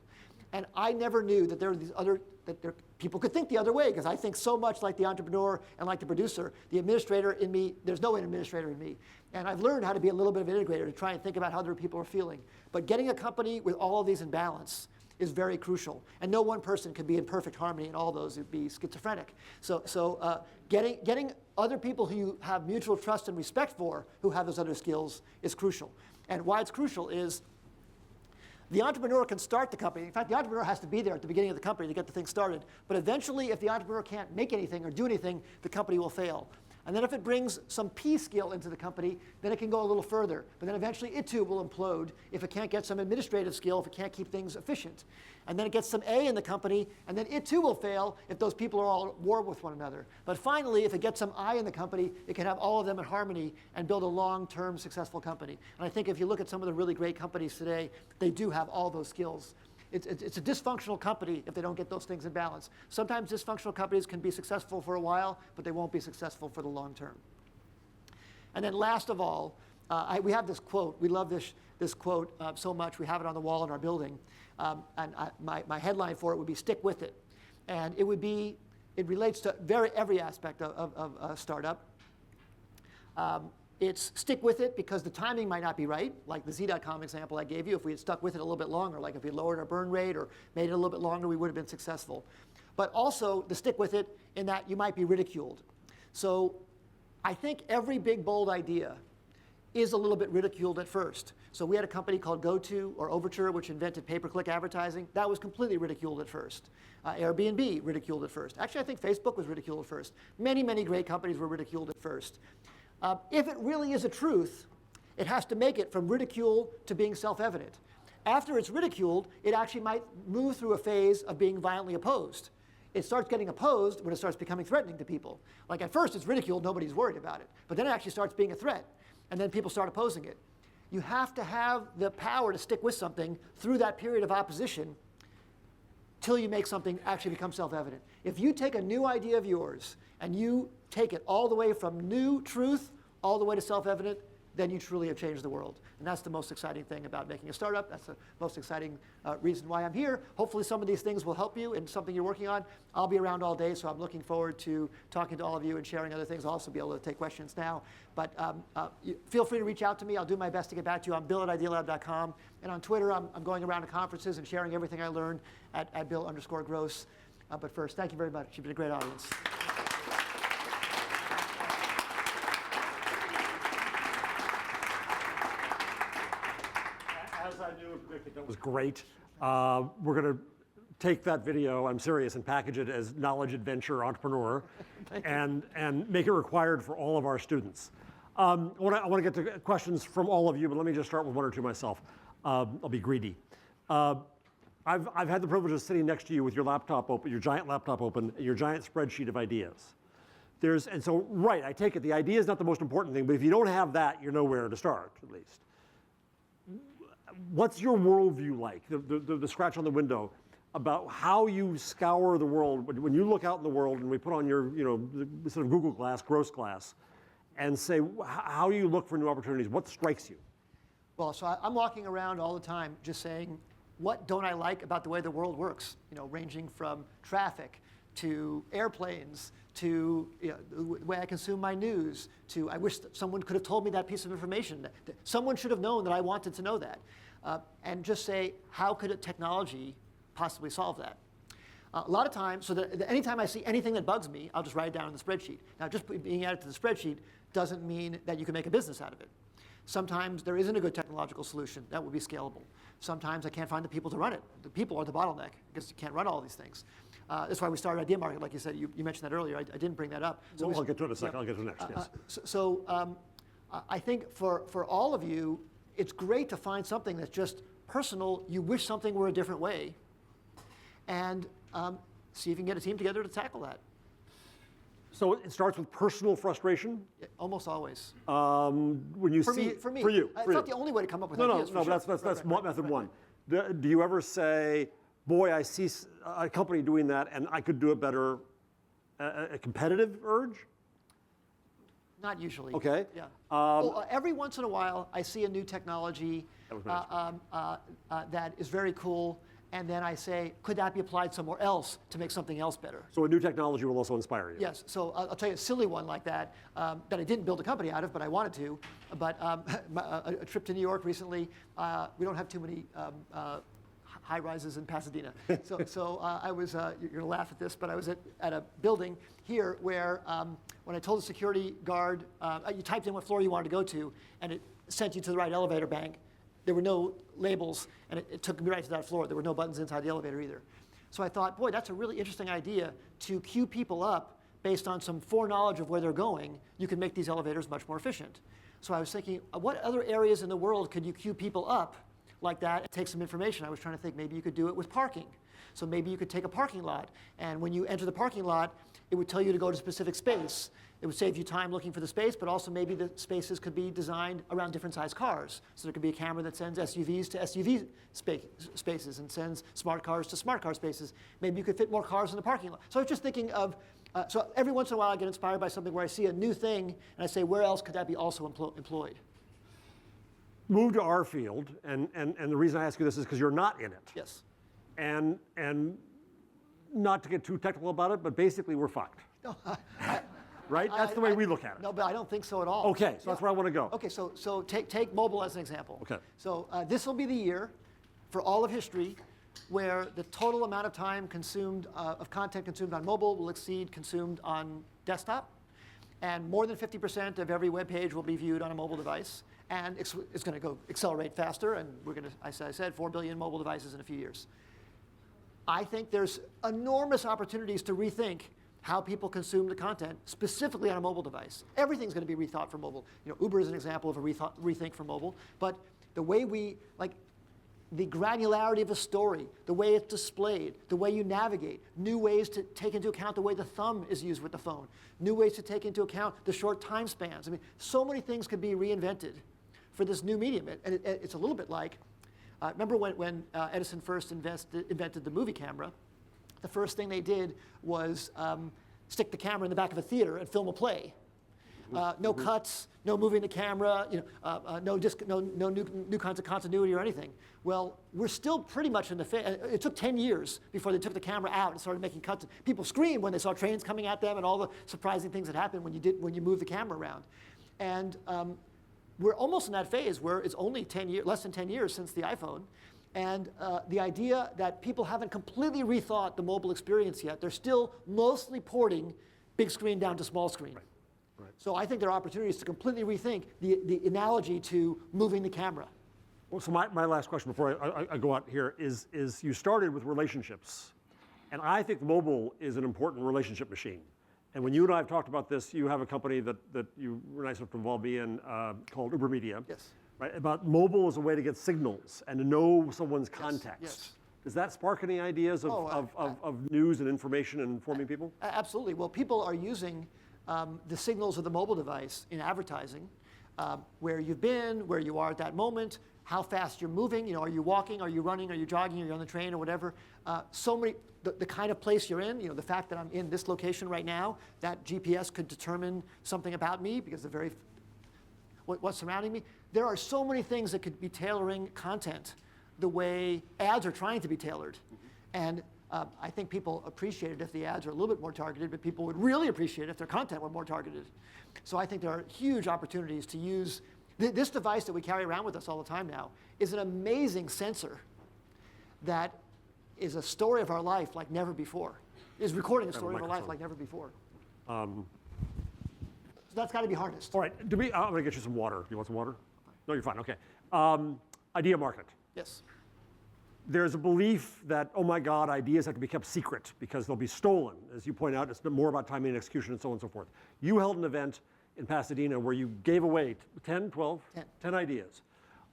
And I never knew that there were these other, people could think the other way, because I think so much like the entrepreneur and like the producer. The administrator in me, there's no administrator in me. And I've learned how to be a little bit of an integrator to try and think about how other people are feeling. But getting a company with all of these in balance is very crucial. And no one person can be in perfect harmony in all those. It'd be schizophrenic. So getting other people who you have mutual trust and respect for, who have those other skills, is crucial. And why it's crucial is the entrepreneur can start the company. In fact, the entrepreneur has to be there at the beginning of the company to get the thing started. But eventually, if the entrepreneur can't make anything or do anything, the company will fail. And then if it brings some P skill into the company, then it can go a little further. But then eventually it too will implode if it can't get some administrative skill, if it can't keep things efficient. And then it gets some A in the company, and then it too will fail if those people are all at war with one another. But finally, if it gets some I in the company, it can have all of them in harmony and build a long-term successful company. And I think if you look at some of the really great companies today, they do have all those skills. It's a dysfunctional company if they don't get those things in balance. Sometimes dysfunctional companies can be successful for a while, but they won't be successful for the long term. And then last of all, we have this quote. We love this quote so much. We have it on the wall in our building. My headline for it would be "Stick with it." And it relates to every aspect of a startup. It's stick with it because the timing might not be right, like the Z.com example I gave you. If we had stuck with it a little bit longer, like if we lowered our burn rate or made it a little bit longer, we would have been successful. But also the stick with it in that you might be ridiculed. So I think every big, bold idea is a little bit ridiculed at first. So we had a company called GoTo or Overture, which invented pay-per-click advertising. That was completely ridiculed at first. Airbnb ridiculed at first. Actually, I think Facebook was ridiculed at first. Many, many great companies were ridiculed at first. If it really is a truth, it has to make it from ridicule to being self-evident. After it's ridiculed, it actually might move through a phase of being violently opposed. It starts getting opposed when it starts becoming threatening to people. Like at first it's ridiculed, nobody's worried about it. But then it actually starts being a threat, and then people start opposing it. You have to have the power to stick with something through that period of opposition till you make something actually become self-evident. If you take a new idea of yours and you take it all the way from new truth all the way to self-evident, then you truly have changed the world. And that's the most exciting thing about making a startup. That's the most exciting reason why I'm here. Hopefully some of these things will help you in something you're working on. I'll be around all day, so I'm looking forward to talking to all of you and sharing other things. I'll also be able to take questions now. But feel free to reach out to me. I'll do my best to get back to you. I'm Bill at Idealab.com. And on Twitter, I'm going around to conferences and sharing everything I learned at Bill_Gross. But first, thank you very much. You've been a great audience. As I knew and predicted, that was great. We're going to take that video, I'm serious, and package it as knowledge adventure entrepreneur and make it required for all of our students. I want to get to questions from all of you, but let me just start with one or two myself. I'll be greedy. I've had the privilege of sitting next to you with your laptop open, your giant laptop open, your giant spreadsheet of ideas. And so, right, I take it the idea is not the most important thing, but if you don't have that, you're nowhere to start, at least. What's your worldview like, the scratch on the window, about how you scour the world, when you look out in the world and we put on your, sort of Google glass, gross glass, and say, how do you look for new opportunities? What strikes you? Well, so I'm walking around all the time just saying, what don't I like about the way the world works? Ranging from traffic to airplanes to the way I consume my news to I wish that someone could have told me that piece of information. That someone should have known that I wanted to know that. And just say, how could a technology possibly solve that? A lot of times, so that anytime I see anything that bugs me, I'll just write it down in the spreadsheet. Now, just being added to the spreadsheet doesn't mean that you can make a business out of it. Sometimes there isn't a good technological solution that will be scalable. Sometimes I can't find the people to run it. The people are the bottleneck because you can't run all these things. That's why we started Idea Market, like you said. You mentioned that earlier. I didn't bring that up. So I'll get to it in a second. Yeah. I'll get to it next. Yes. I think for all of you, it's great to find something that's just personal. You wish something were a different way, and see if you can get a team together to tackle that. So it starts with personal frustration? Yeah, almost always. When you for see me. For you. It's not the only way to come up with ideas. No, but that's method one. Do you ever say, boy, I see a company doing that and I could do it better, a competitive urge? Not usually. Okay. Yeah. Every once in a while, I see a new technology that is very cool, and then I say, could that be applied somewhere else to make something else better? So a new technology will also inspire you. Yes, so I'll tell you a silly one like that, that I didn't build a company out of, but I wanted to. But a trip to New York recently, we don't have too many high rises in Pasadena. So I was, you're gonna laugh at this, but I was at a building here where when I told the security guard, you typed in what floor you wanted to go to, and it sent you to the right elevator bank. There were no labels, and it took me right to that floor. There were no buttons inside the elevator either. So I thought, boy, that's a really interesting idea to queue people up based on some foreknowledge of where they're going. You can make these elevators much more efficient. So I was thinking, what other areas in the world could you queue people up like that and take some information? I was trying to think maybe you could do it with parking. So maybe you could take a parking lot, and when you enter the parking lot, it would tell you to go to a specific space. It would save you time looking for the space, but also maybe the spaces could be designed around different size cars. So there could be a camera that sends SUVs to SUV spaces and sends smart cars to smart car spaces. Maybe you could fit more cars in the parking lot. So I was just thinking of, so every once in a while I get inspired by something where I see a new thing, and I say, where else could that be also employed? Move to our field, and the reason I ask you this is because you're not in it. Yes. And not to get too technical about it, but basically we're fucked. No, right? That's the way we look at it. No, but I don't think so at all. Okay, so that's where I want to go. Okay, so take mobile as an example. Okay. So this will be the year for all of history where the total amount of time consumed, of content consumed on mobile will exceed consumed on desktop. And more than 50% of every web page will be viewed on a mobile device. And it's going to go accelerate faster, and we're going to, as I said, 4 billion mobile devices in a few years. I think there's enormous opportunities to rethink how people consume the content, specifically on a mobile device. Everything's going to be rethought for mobile. You know, Uber is an example of a rethink for mobile. But the way we, like, the granularity of a story, the way it's displayed, the way you navigate, new ways to take into account the way the thumb is used with the phone, new ways to take into account the short time spans. I mean, so many things could be reinvented for this new medium. And it's a little bit like, remember when Edison first invented the movie camera? The first thing they did was stick the camera in the back of a theater and film a play. No cuts, no moving the camera, you know, no new kinds of continuity or anything. Well, we're still pretty much in the phase. It took 10 years before they took the camera out and started making cuts. People screamed when they saw trains coming at them and all the surprising things that happened when you move the camera around. And we're almost in that phase where it's only less than 10 years since the iPhone. And the idea that people haven't completely rethought the mobile experience yet. They're still mostly porting big screen down to small screen. Right. Right. So I think there are opportunities to completely rethink the analogy to moving the camera. Well, so my last question before I go out here is you started with relationships. And I think mobile is an important relationship machine. And when you and I have talked about this, you have a company that you were nice enough to involve me in called UberMedia. Yes. Right? About mobile as a way to get signals and to know someone's context. Yes. Does that spark any ideas of news and information and informing people? Absolutely. Well, people are using the signals of the mobile device in advertising, where you've been, where you are at that moment, how fast you're moving. You know, are you walking? Are you running? Are you jogging? Are you on the train or whatever? The kind of place you're in. You know, the fact that I'm in this location right now, that GPS could determine something about me because of what's surrounding me. There are so many things that could be tailoring content the way ads are trying to be tailored. And I think people appreciate it if the ads are a little bit more targeted, but people would really appreciate it if their content were more targeted. So I think there are huge opportunities to use this device that we carry around with us all the time now is an amazing sensor that is a story of our life like never before. Is recording a story of our life like never before. So that's got to be harnessed. All right, I'm going to get you some water. Do you want some water? No, you're fine, okay. Idea market. Yes. There's a belief that, oh my God, ideas have to be kept secret because they'll be stolen. As you point out, it's more about timing and execution and so on and so forth. You held an event in Pasadena where you gave away 10 ideas.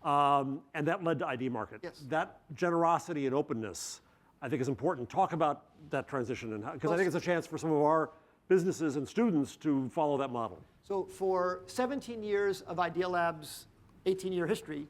And that led to Idea Market. Yes. That generosity and openness, I think, is important. Talk about that transition, because I think it's a chance for some of our businesses and students to follow that model. So for 17 years of Idealab's 18-year history,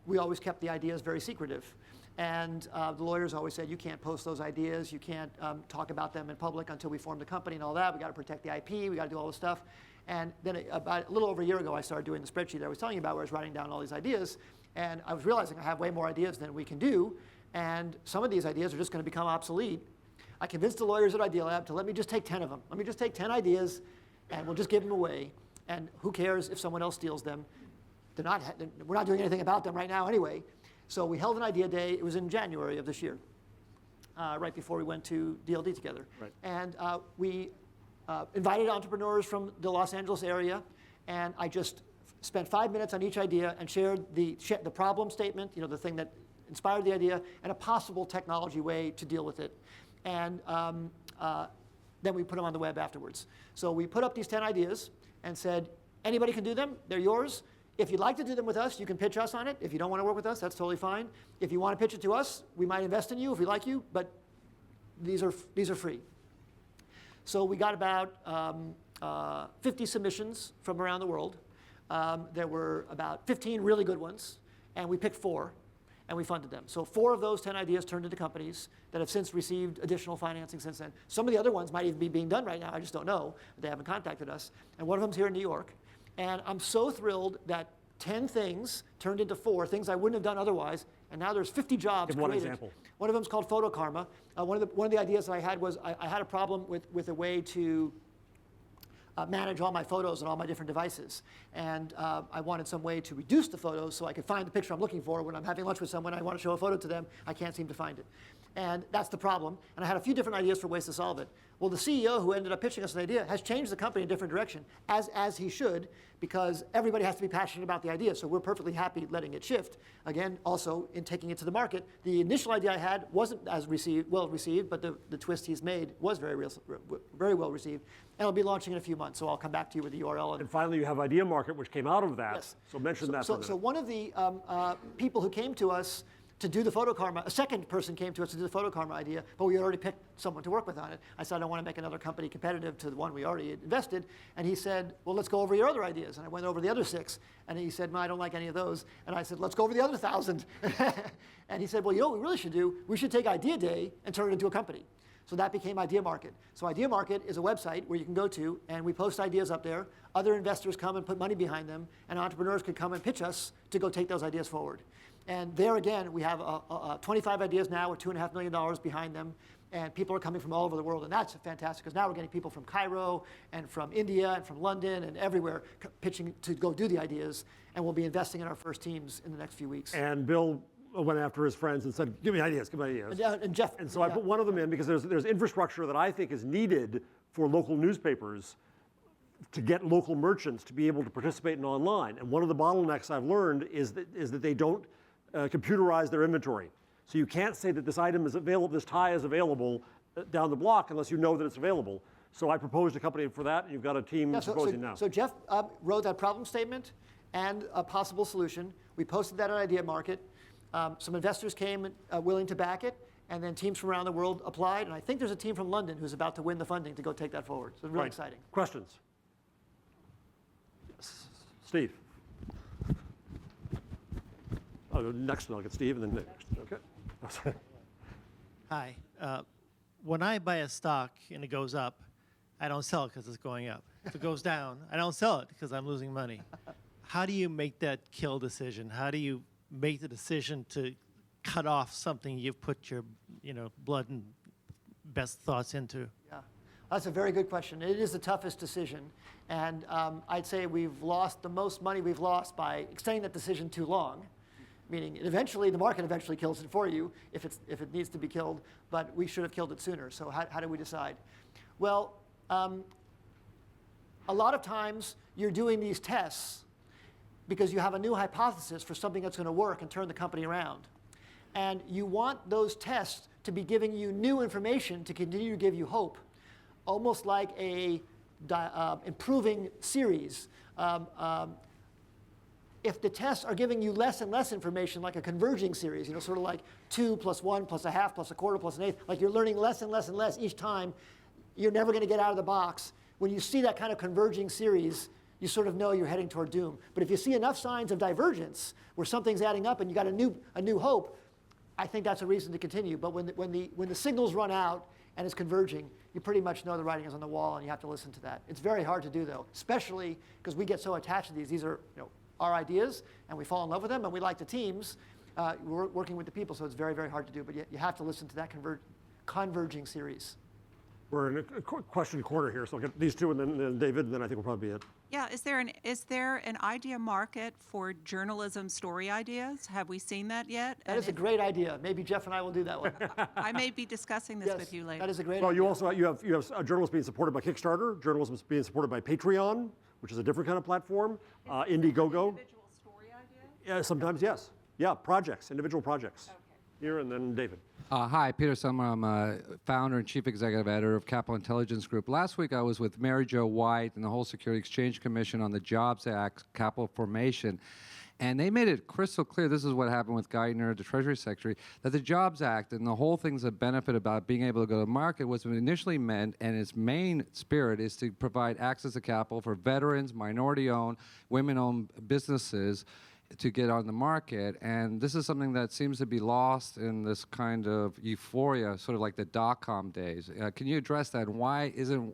we always kept the ideas very secretive. And the lawyers always said, you can't post those ideas, you can't talk about them in public until we form the company and all that. We got to protect the IP, we got to do all this stuff. And then about a little over a year ago, I started doing the spreadsheet I was telling you about where I was writing down all these ideas. And I was realizing I have way more ideas than we can do. and some of these ideas are just going to become obsolete. I convinced the lawyers at Idealab to let me just take 10 of them. Let me just take 10 ideas, and we'll just give them away. And who cares if someone else steals them? We're not doing anything about them right now anyway. So we held an idea day. It was in January of this year, right before we went to DLD together. Right. And we invited entrepreneurs from the Los Angeles area, and I just spent 5 minutes on each idea and shared the problem statement, the thing that inspired the idea, and a possible technology way to deal with it. And then we put them on the web afterwards. So we put up these 10 ideas and said, anybody can do them, they're yours. If you'd like to do them with us, you can pitch us on it. If you don't want to work with us, that's totally fine. If you want to pitch it to us, we might invest in you if we like you, but these are free. So we got about 50 submissions from around the world. There were about 15 really good ones, and we picked 4. And we funded them. So 4 of those 10 ideas turned into companies that have since received additional financing since then. Some of the other ones might even be being done right now. I just don't know. They haven't contacted us. And one of them's here in New York. And I'm so thrilled that 10 things turned into 4, things I wouldn't have done otherwise. And now there's 50 jobs Give one created. example. One of them's called Photo Karma. One of the ideas that I had was I had a problem with a way to manage all my photos on all my different devices. And I wanted some way to reduce the photos so I could find the picture I'm looking for. When I'm having lunch with someone, I want to show a photo to them, I can't seem to find it. And that's the problem. And I had a few different ideas for ways to solve it. Well, the CEO who ended up pitching us an idea has changed the company in a different direction, as he should, because everybody has to be passionate about the idea. So we're perfectly happy letting it shift. Again, also in taking it to the market. The initial idea I had wasn't as well received, but the twist he's made was very well received. And it'll be launching in a few months, so I'll come back to you with the URL. And finally, you have Idea Market, which came out of that. Yes. So mention that for a minute. So one of the people who came to us to do the Photo Karma, a second person came to us to do the Photo Karma idea, but we had already picked someone to work with on it. I said, I don't want to make another company competitive to the one we already invested. And he said, well, let's go over your other ideas. And I went over the other 6. And he said, no, I don't like any of those. And I said, let's go over the other 1,000. And he said, well, you know what we really should do? We should take Idea Day and turn it into a company. So that became Idea Market. So Idea Market is a website where you can go to, and we post ideas up there. Other investors come and put money behind them, and entrepreneurs could come and pitch us to go take those ideas forward. And there again, we have 25 ideas now with $2.5 million behind them, and people are coming from all over the world, and that's fantastic, because now we're getting people from Cairo and from India and from London and everywhere pitching to go do the ideas, and we'll be investing in our first teams in the next few weeks. And Bill went after his friends and said, give me ideas, give me ideas. And Jeff. And so I put one of them in because there's infrastructure that I think is needed for local newspapers to get local merchants to be able to participate in online. And one of the bottlenecks I've learned is that they don't computerize their inventory. So you can't say that this item is available, this tie is available down the block unless you know that it's available. So I proposed a company for that, and you've got a team proposing now. So Jeff wrote that problem statement and a possible solution. We posted that on Idea Market. Some investors came willing to back it, and then teams from around the world applied. And I think there's a team from London who's about to win the funding to go take that forward. So it's really exciting. Questions? Yes. Steve. Oh, next, I'll get Steve, and then next. Okay. Hi. When I buy a stock and it goes up, I don't sell it because it's going up. If it goes down, I don't sell it because I'm losing money. How do you make that kill decision? How do you make the decision to cut off something you've put your blood and best thoughts into? Yeah, that's a very good question. It is the toughest decision. And I'd say we've lost the most money we've lost by extending that decision too long. Meaning, eventually, the market eventually kills it for you if it needs to be killed, but we should have killed it sooner. So how do we decide? Well, a lot of times you're doing these tests because you have a new hypothesis for something that's going to work and turn the company around. And you want those tests to be giving you new information to continue to give you hope, almost like a improving series. If the tests are giving you less and less information, like a converging series, sort of like 2 plus 1 plus a half plus a quarter plus an eighth, like you're learning less and less and less each time, you're never going to get out of the box. When you see that kind of converging series, you sort of know you're heading toward doom. But if you see enough signs of divergence where something's adding up and you got a new hope, I think that's a reason to continue. But when the signals run out and it's converging, you pretty much know the writing is on the wall and you have to listen to that. It's very hard to do though, especially because we get so attached to these. These are our ideas, and we fall in love with them, and we like the teams. we're working with the people, so it's very, very hard to do. But you have to listen to that converging series. We're in a question quarter here, so I'll get these two and then David, and then I think we'll probably be it. Yeah, is there an idea market for journalism story ideas? Have we seen that yet? That is a great idea. Maybe Jeff and I will do that one. I may be discussing this with you later. That is a great Well, idea. you have journalists being supported by Kickstarter, journalism being supported by Patreon, which is a different kind of platform, Indiegogo. Individual story ideas? Yeah, sometimes yes. Yeah, projects, individual projects. Okay. Here and then David. Hi, Peter Summer. I'm a founder and chief executive editor of Capital Intelligence Group. Last week I was with Mary Jo White and the whole Security Exchange Commission on the Jobs Act capital formation. And they made it crystal clear, this is what happened with Geithner, the Treasury Secretary, that the Jobs Act and the whole thing's a benefit about being able to go to market was initially meant, and its main spirit is to provide access to capital for veterans, minority-owned, women-owned businesses to get on the market. And this is something that seems to be lost in this kind of euphoria, sort of like the dot-com days. Can you address that? And why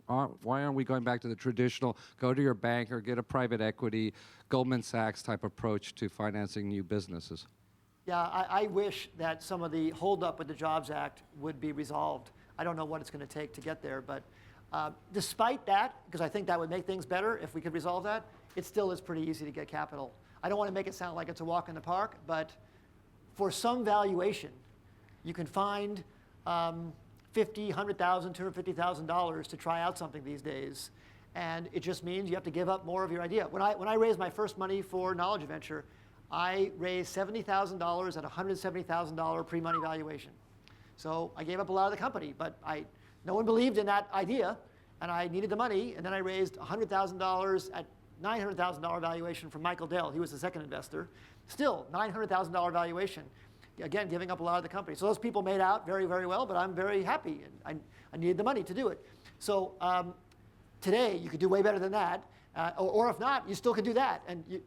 aren't we going back to the traditional, go to your banker, get a private equity, Goldman Sachs type approach to financing new businesses? Yeah, I wish that some of the holdup with the Jobs Act would be resolved. I don't know what it's going to take to get there, but despite that, because I think that would make things better if we could resolve that, it still is pretty easy to get capital. I don't want to make it sound like it's a walk in the park, but for some valuation, you can find $50,000, $100,000, $250,000 to try out something these days. And it just means you have to give up more of your idea. When I raised my first money for Knowledge Venture, I raised $70,000 at $170,000 pre-money valuation. So I gave up a lot of the company, but no one believed in that idea, and I needed the money, and then I raised $100,000 at $900,000 valuation from Michael Dell. He was the second investor. Still, $900,000 valuation. Again, giving up a lot of the company. So those people made out very, very well, but I'm very happy. And I needed the money to do it. So today, you could do way better than that. Or if not, you still could do that. And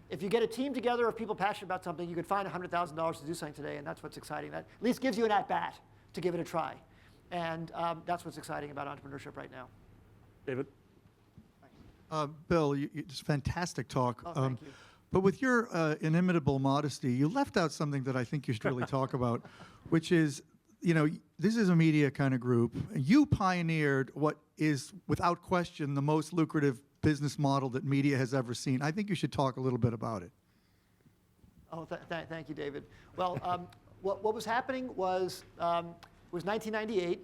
if you get a team together of people passionate about something, you could find $100,000 to do something today, and that's what's exciting. That at least gives you an at-bat to give it a try. And that's what's exciting about entrepreneurship right now. David? Bill, it's a fantastic talk. Oh, thank you. But with your inimitable modesty, you left out something that I think you should really talk about, which is, this is a media kind of group. You pioneered what is, without question, the most lucrative business model that media has ever seen. I think you should talk a little bit about it. Oh, thank you, David. Well, what was happening was, it was 1998.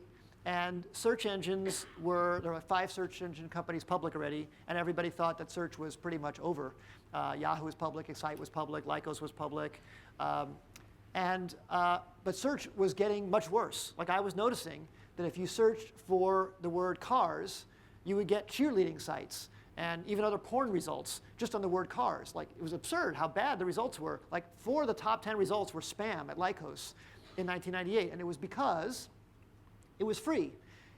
And search engines there were 5 search engine companies public already, and everybody thought that search was pretty much over. Yahoo was public, Excite was public, Lycos was public. But search was getting much worse. Like I was noticing that if you searched for the word cars, you would get cheerleading sites and even other porn results just on the word cars. Like it was absurd how bad the results were. Like 4 of the top 10 results were spam at Lycos in 1998, and it was because it was free.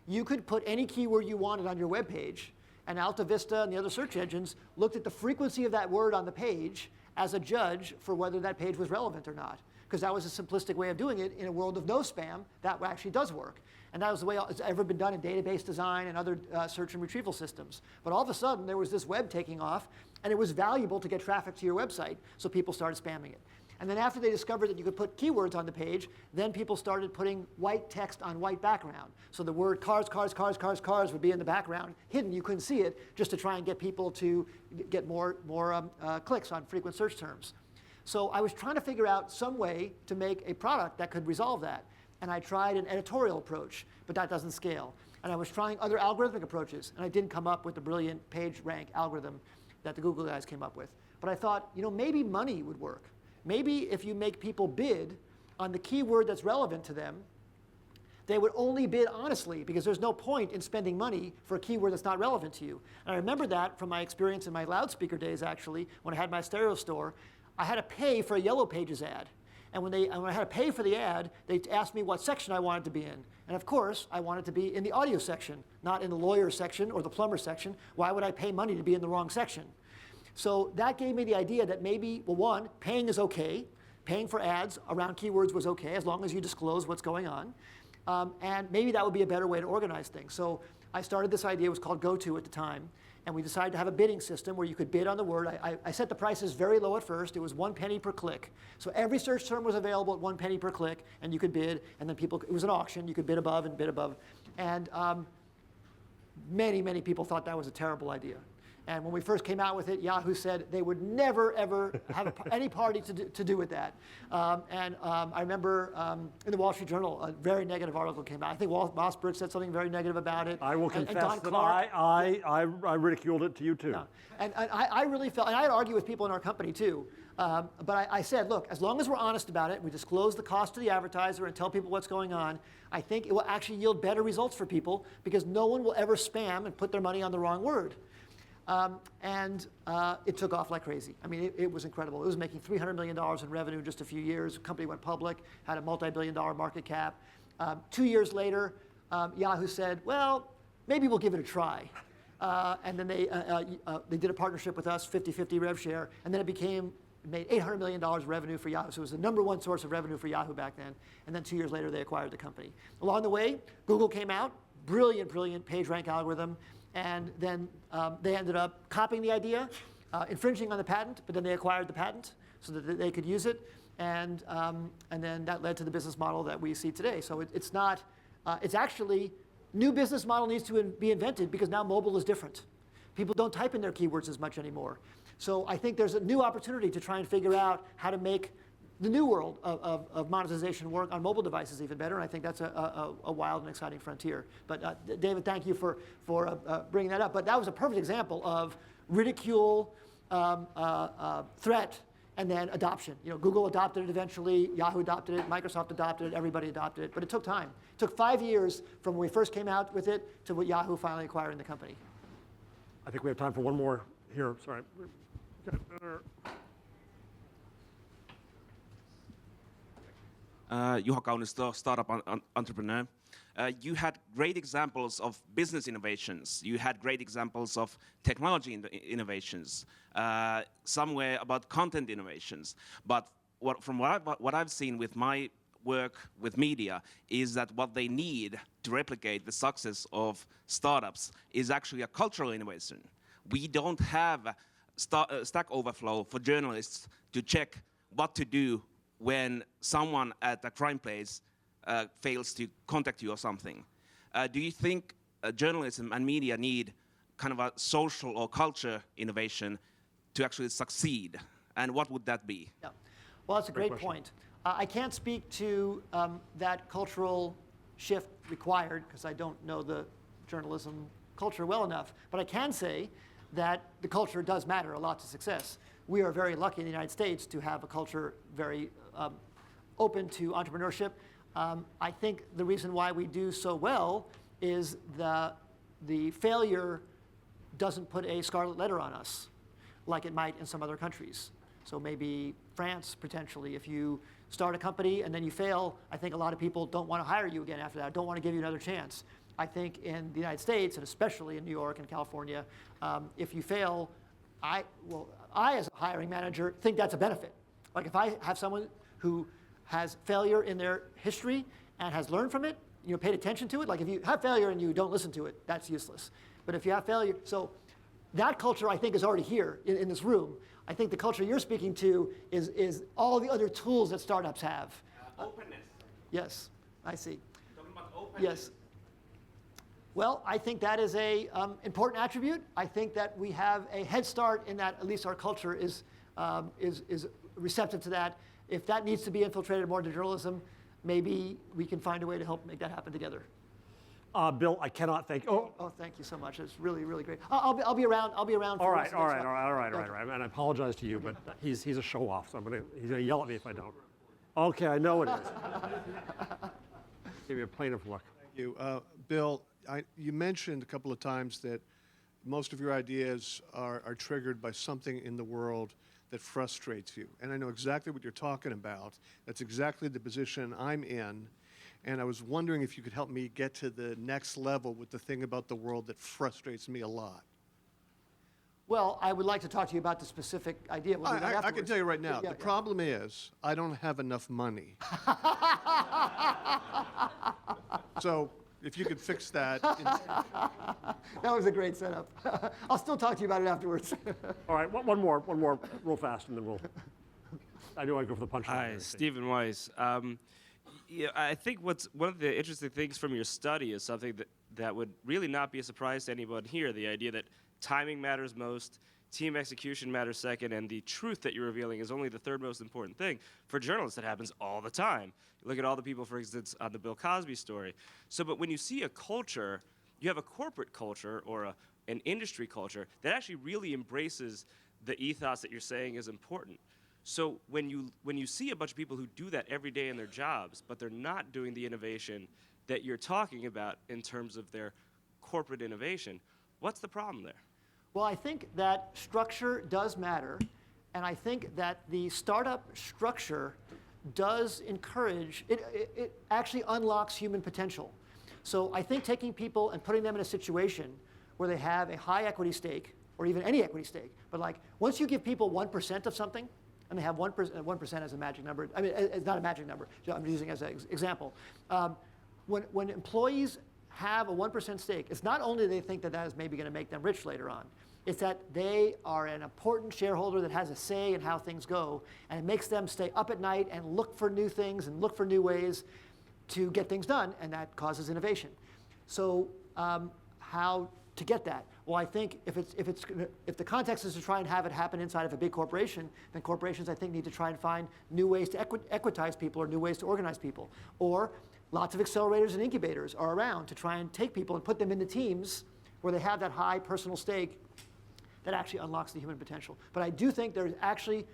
You could put any keyword you wanted on your web page, and Alta Vista and the other search engines looked at the frequency of that word on the page as a judge for whether that page was relevant or not. Because that was a simplistic way of doing it. In a world of no spam, that actually does work. And that was the way it's ever been done in database design and other search and retrieval systems. But all of a sudden, there was this web taking off, and it was valuable to get traffic to your website, so people started spamming it. And then after they discovered that you could put keywords on the page, then people started putting white text on white background. So the word cars, cars, cars, cars, cars would be in the background, hidden, you couldn't see it, just to try and get people to get more clicks on frequent search terms. So I was trying to figure out some way to make a product that could resolve that. And I tried an editorial approach, but that doesn't scale. And I was trying other algorithmic approaches, and I didn't come up with the brilliant PageRank algorithm that the Google guys came up with. But I thought, maybe money would work. Maybe if you make people bid on the keyword that's relevant to them, they would only bid honestly, because there's no point in spending money for a keyword that's not relevant to you. And I remember that from my experience in my loudspeaker days, actually, when I had my stereo store. I had to pay for a Yellow Pages ad. And when I had to pay for the ad, they asked me what section I wanted to be in. And of course, I wanted to be in the audio section, not in the lawyer section or the plumber section. Why would I pay money to be in the wrong section? So that gave me the idea that maybe, well, one, paying is okay. Paying for ads around keywords was okay, as long as you disclose what's going on. And maybe that would be a better way to organize things. So I started this idea, it was called GoTo at the time, and we decided to have a bidding system where you could bid on the word. I set the prices very low at first. It was 1 penny per click. So every search term was available at 1 penny per click, and you could bid, and then it was an auction. You could bid above and bid above. And many, many people thought that was a terrible idea. And when we first came out with it, Yahoo said they would never, ever have any party to do with that. I remember in the Wall Street Journal, a very negative article came out. I think Mossberg said something very negative about it. I will And confess Don that Clark. I ridiculed it to you too. Yeah. And I really felt, and I had argued with people in our company too, but I said, look, as long as we're honest about it, we disclose the cost to the advertiser and tell people what's going on, I think it will actually yield better results for people because no one will ever spam and put their money on the wrong word. It took off like crazy. I mean, it was incredible. It was making $300 million in revenue in just a few years. The company went public, had a multi-billion-dollar market cap. 2 years later, Yahoo said, well, maybe we'll give it a try. And then they did a partnership with us, 50-50 rev share, and then it made $800 million revenue for Yahoo. So it was the #1 source of revenue for Yahoo back then. And then 2 years later, they acquired the company. Along the way, Google came out, brilliant PageRank algorithm. And then they ended up copying the idea, infringing on the patent, but then they acquired the patent so that they could use it. And then that led to the business model that we see today. So it's not, it's actually, new business model needs to be invented because now mobile is different. People don't type in their keywords as much anymore. So I think there's a new opportunity to try and figure out how to make the new world of monetization work on mobile devices even better, and I think that's a wild and exciting frontier. But David, thank you for bringing that up. But that was a perfect example of ridicule, threat, and then adoption. You know, Google adopted it eventually, Yahoo adopted it, Microsoft adopted it, everybody adopted it, but it took time. It took 5 years from when we first came out with it to what Yahoo finally acquiring the company. I think we have time for one more here. Sorry. Juha Kaunisto, startup entrepreneur. You had great examples of business innovations. You had great examples of technology innovations. Somewhere about content innovations. But from what I've seen with my work with media is that what they need to replicate the success of startups is actually a cultural innovation. We don't have Stack Overflow for journalists to check what to do when someone at a crime place fails to contact you or something. Do you think journalism and media need kind of a social or culture innovation to actually succeed? And what would that be? Yeah. Well, that's a great point. I can't speak to that cultural shift required because I don't know the journalism culture well enough. But I can say that the culture does matter a lot to success. We are very lucky in the United States to have a culture very open to entrepreneurship. I think the reason why we do so well is the failure doesn't put a scarlet letter on us like it might in some other countries. So maybe France, potentially, if you start a company and then you fail, I think a lot of people don't want to hire you again after that, don't want to give you another chance. I think in the United States, and especially in New York and California, if you fail, I, as a hiring manager, think that's a benefit. Like if I have someone who has failure in their history and has learned from it, you know, paid attention to it, like if you have failure and you don't listen to it, that's useless. But if you have failure, so that culture I think is already here in this room. I think the culture you're speaking to is all the other tools that startups have. Openness. Yes, I see. Talking about openness. Yes. Well, I think that is a important attribute. I think that we have a head start in that at least our culture is receptive to that. If that needs to be infiltrated more into journalism, maybe we can find a way to help make that happen together. Bill, I cannot thank. Oh, Thank you so much. It's really, really great. I'll be around. I'll be around. all For right, the rest of all the right. And I apologize to you, but he's a show off, so he's gonna yell at me if I don't. Okay, I know it is. Give you a plaintiff look. Thank you, Bill. You mentioned a couple of times that most of your ideas are triggered by something in the world that frustrates you. And I know exactly what you're talking about. That's exactly the position I'm in. And I was wondering if you could help me get to the next level with the thing about the world that frustrates me a lot. Well, I would like to talk to you about the specific idea. We'll do that I can afterwards. tell you right now, Yeah, the problem is I don't have enough money. So if you could fix that. That was a great setup. I'll still talk to you about it afterwards. All right, one more, real fast, and then we'll. I do want to go for the punchline. Hi, Stephen Weiss. Yeah, I think one of the interesting things from your study is something that would really not be a surprise to anyone here, the idea that timing matters most, team execution matters second, and the truth that you're revealing is only the third most important thing. For journalists, that happens all the time. You look at all the people, for instance, on the Bill Cosby story. So, but when you see a culture, you have a corporate culture or an industry culture that actually really embraces the ethos that you're saying is important. So when you see a bunch of people who do that every day in their jobs, but they're not doing the innovation that you're talking about in terms of their corporate innovation, what's the problem there? Well, I think that structure does matter, and I think that the startup structure does encourage, it actually unlocks human potential. So I think taking people and putting them in a situation where they have a high equity stake, or even any equity stake, but like once you give people 1% of something, and they have 1% as a magic number, I mean, it's not a magic number, so I'm using it as an example. When employees have a 1% stake, it's not only they think that that is maybe going to make them rich later on, it's that they are an important shareholder that has a say in how things go, and it makes them stay up at night and look for new things and look for new ways to get things done, and that causes innovation. So how to get that? Well, I think if the context is to try and have it happen inside of a big corporation, then corporations, I think, need to try and find new ways to equitize people or new ways to organize people. Or lots of accelerators and incubators are around to try and take people and put them into teams where they have that high personal stake that actually unlocks the human potential. But I do think there's actually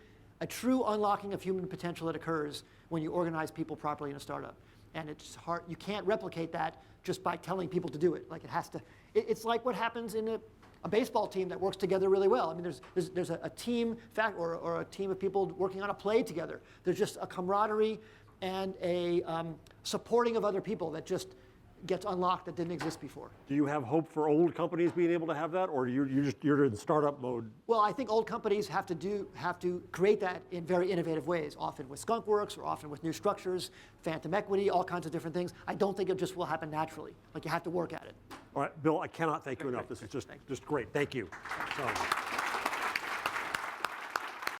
a true unlocking of human potential that occurs when you organize people properly in a startup. And it's hard, you can't replicate that just by telling people to do it. Like it has to, it's like what happens in a baseball team that works together really well. I mean, there's a team fact or a team of people working on a play together. There's just a camaraderie and a supporting of other people that just gets unlocked that didn't exist before. Do you have hope for old companies being able to have that, or you're in startup mode? Well, I think old companies have to create that in very innovative ways, often with skunkworks or often with new structures, phantom equity, all kinds of different things. I don't think it just will happen naturally. Like you have to work at it. All right, Bill, I cannot thank you enough. This is just great. Thank you. So.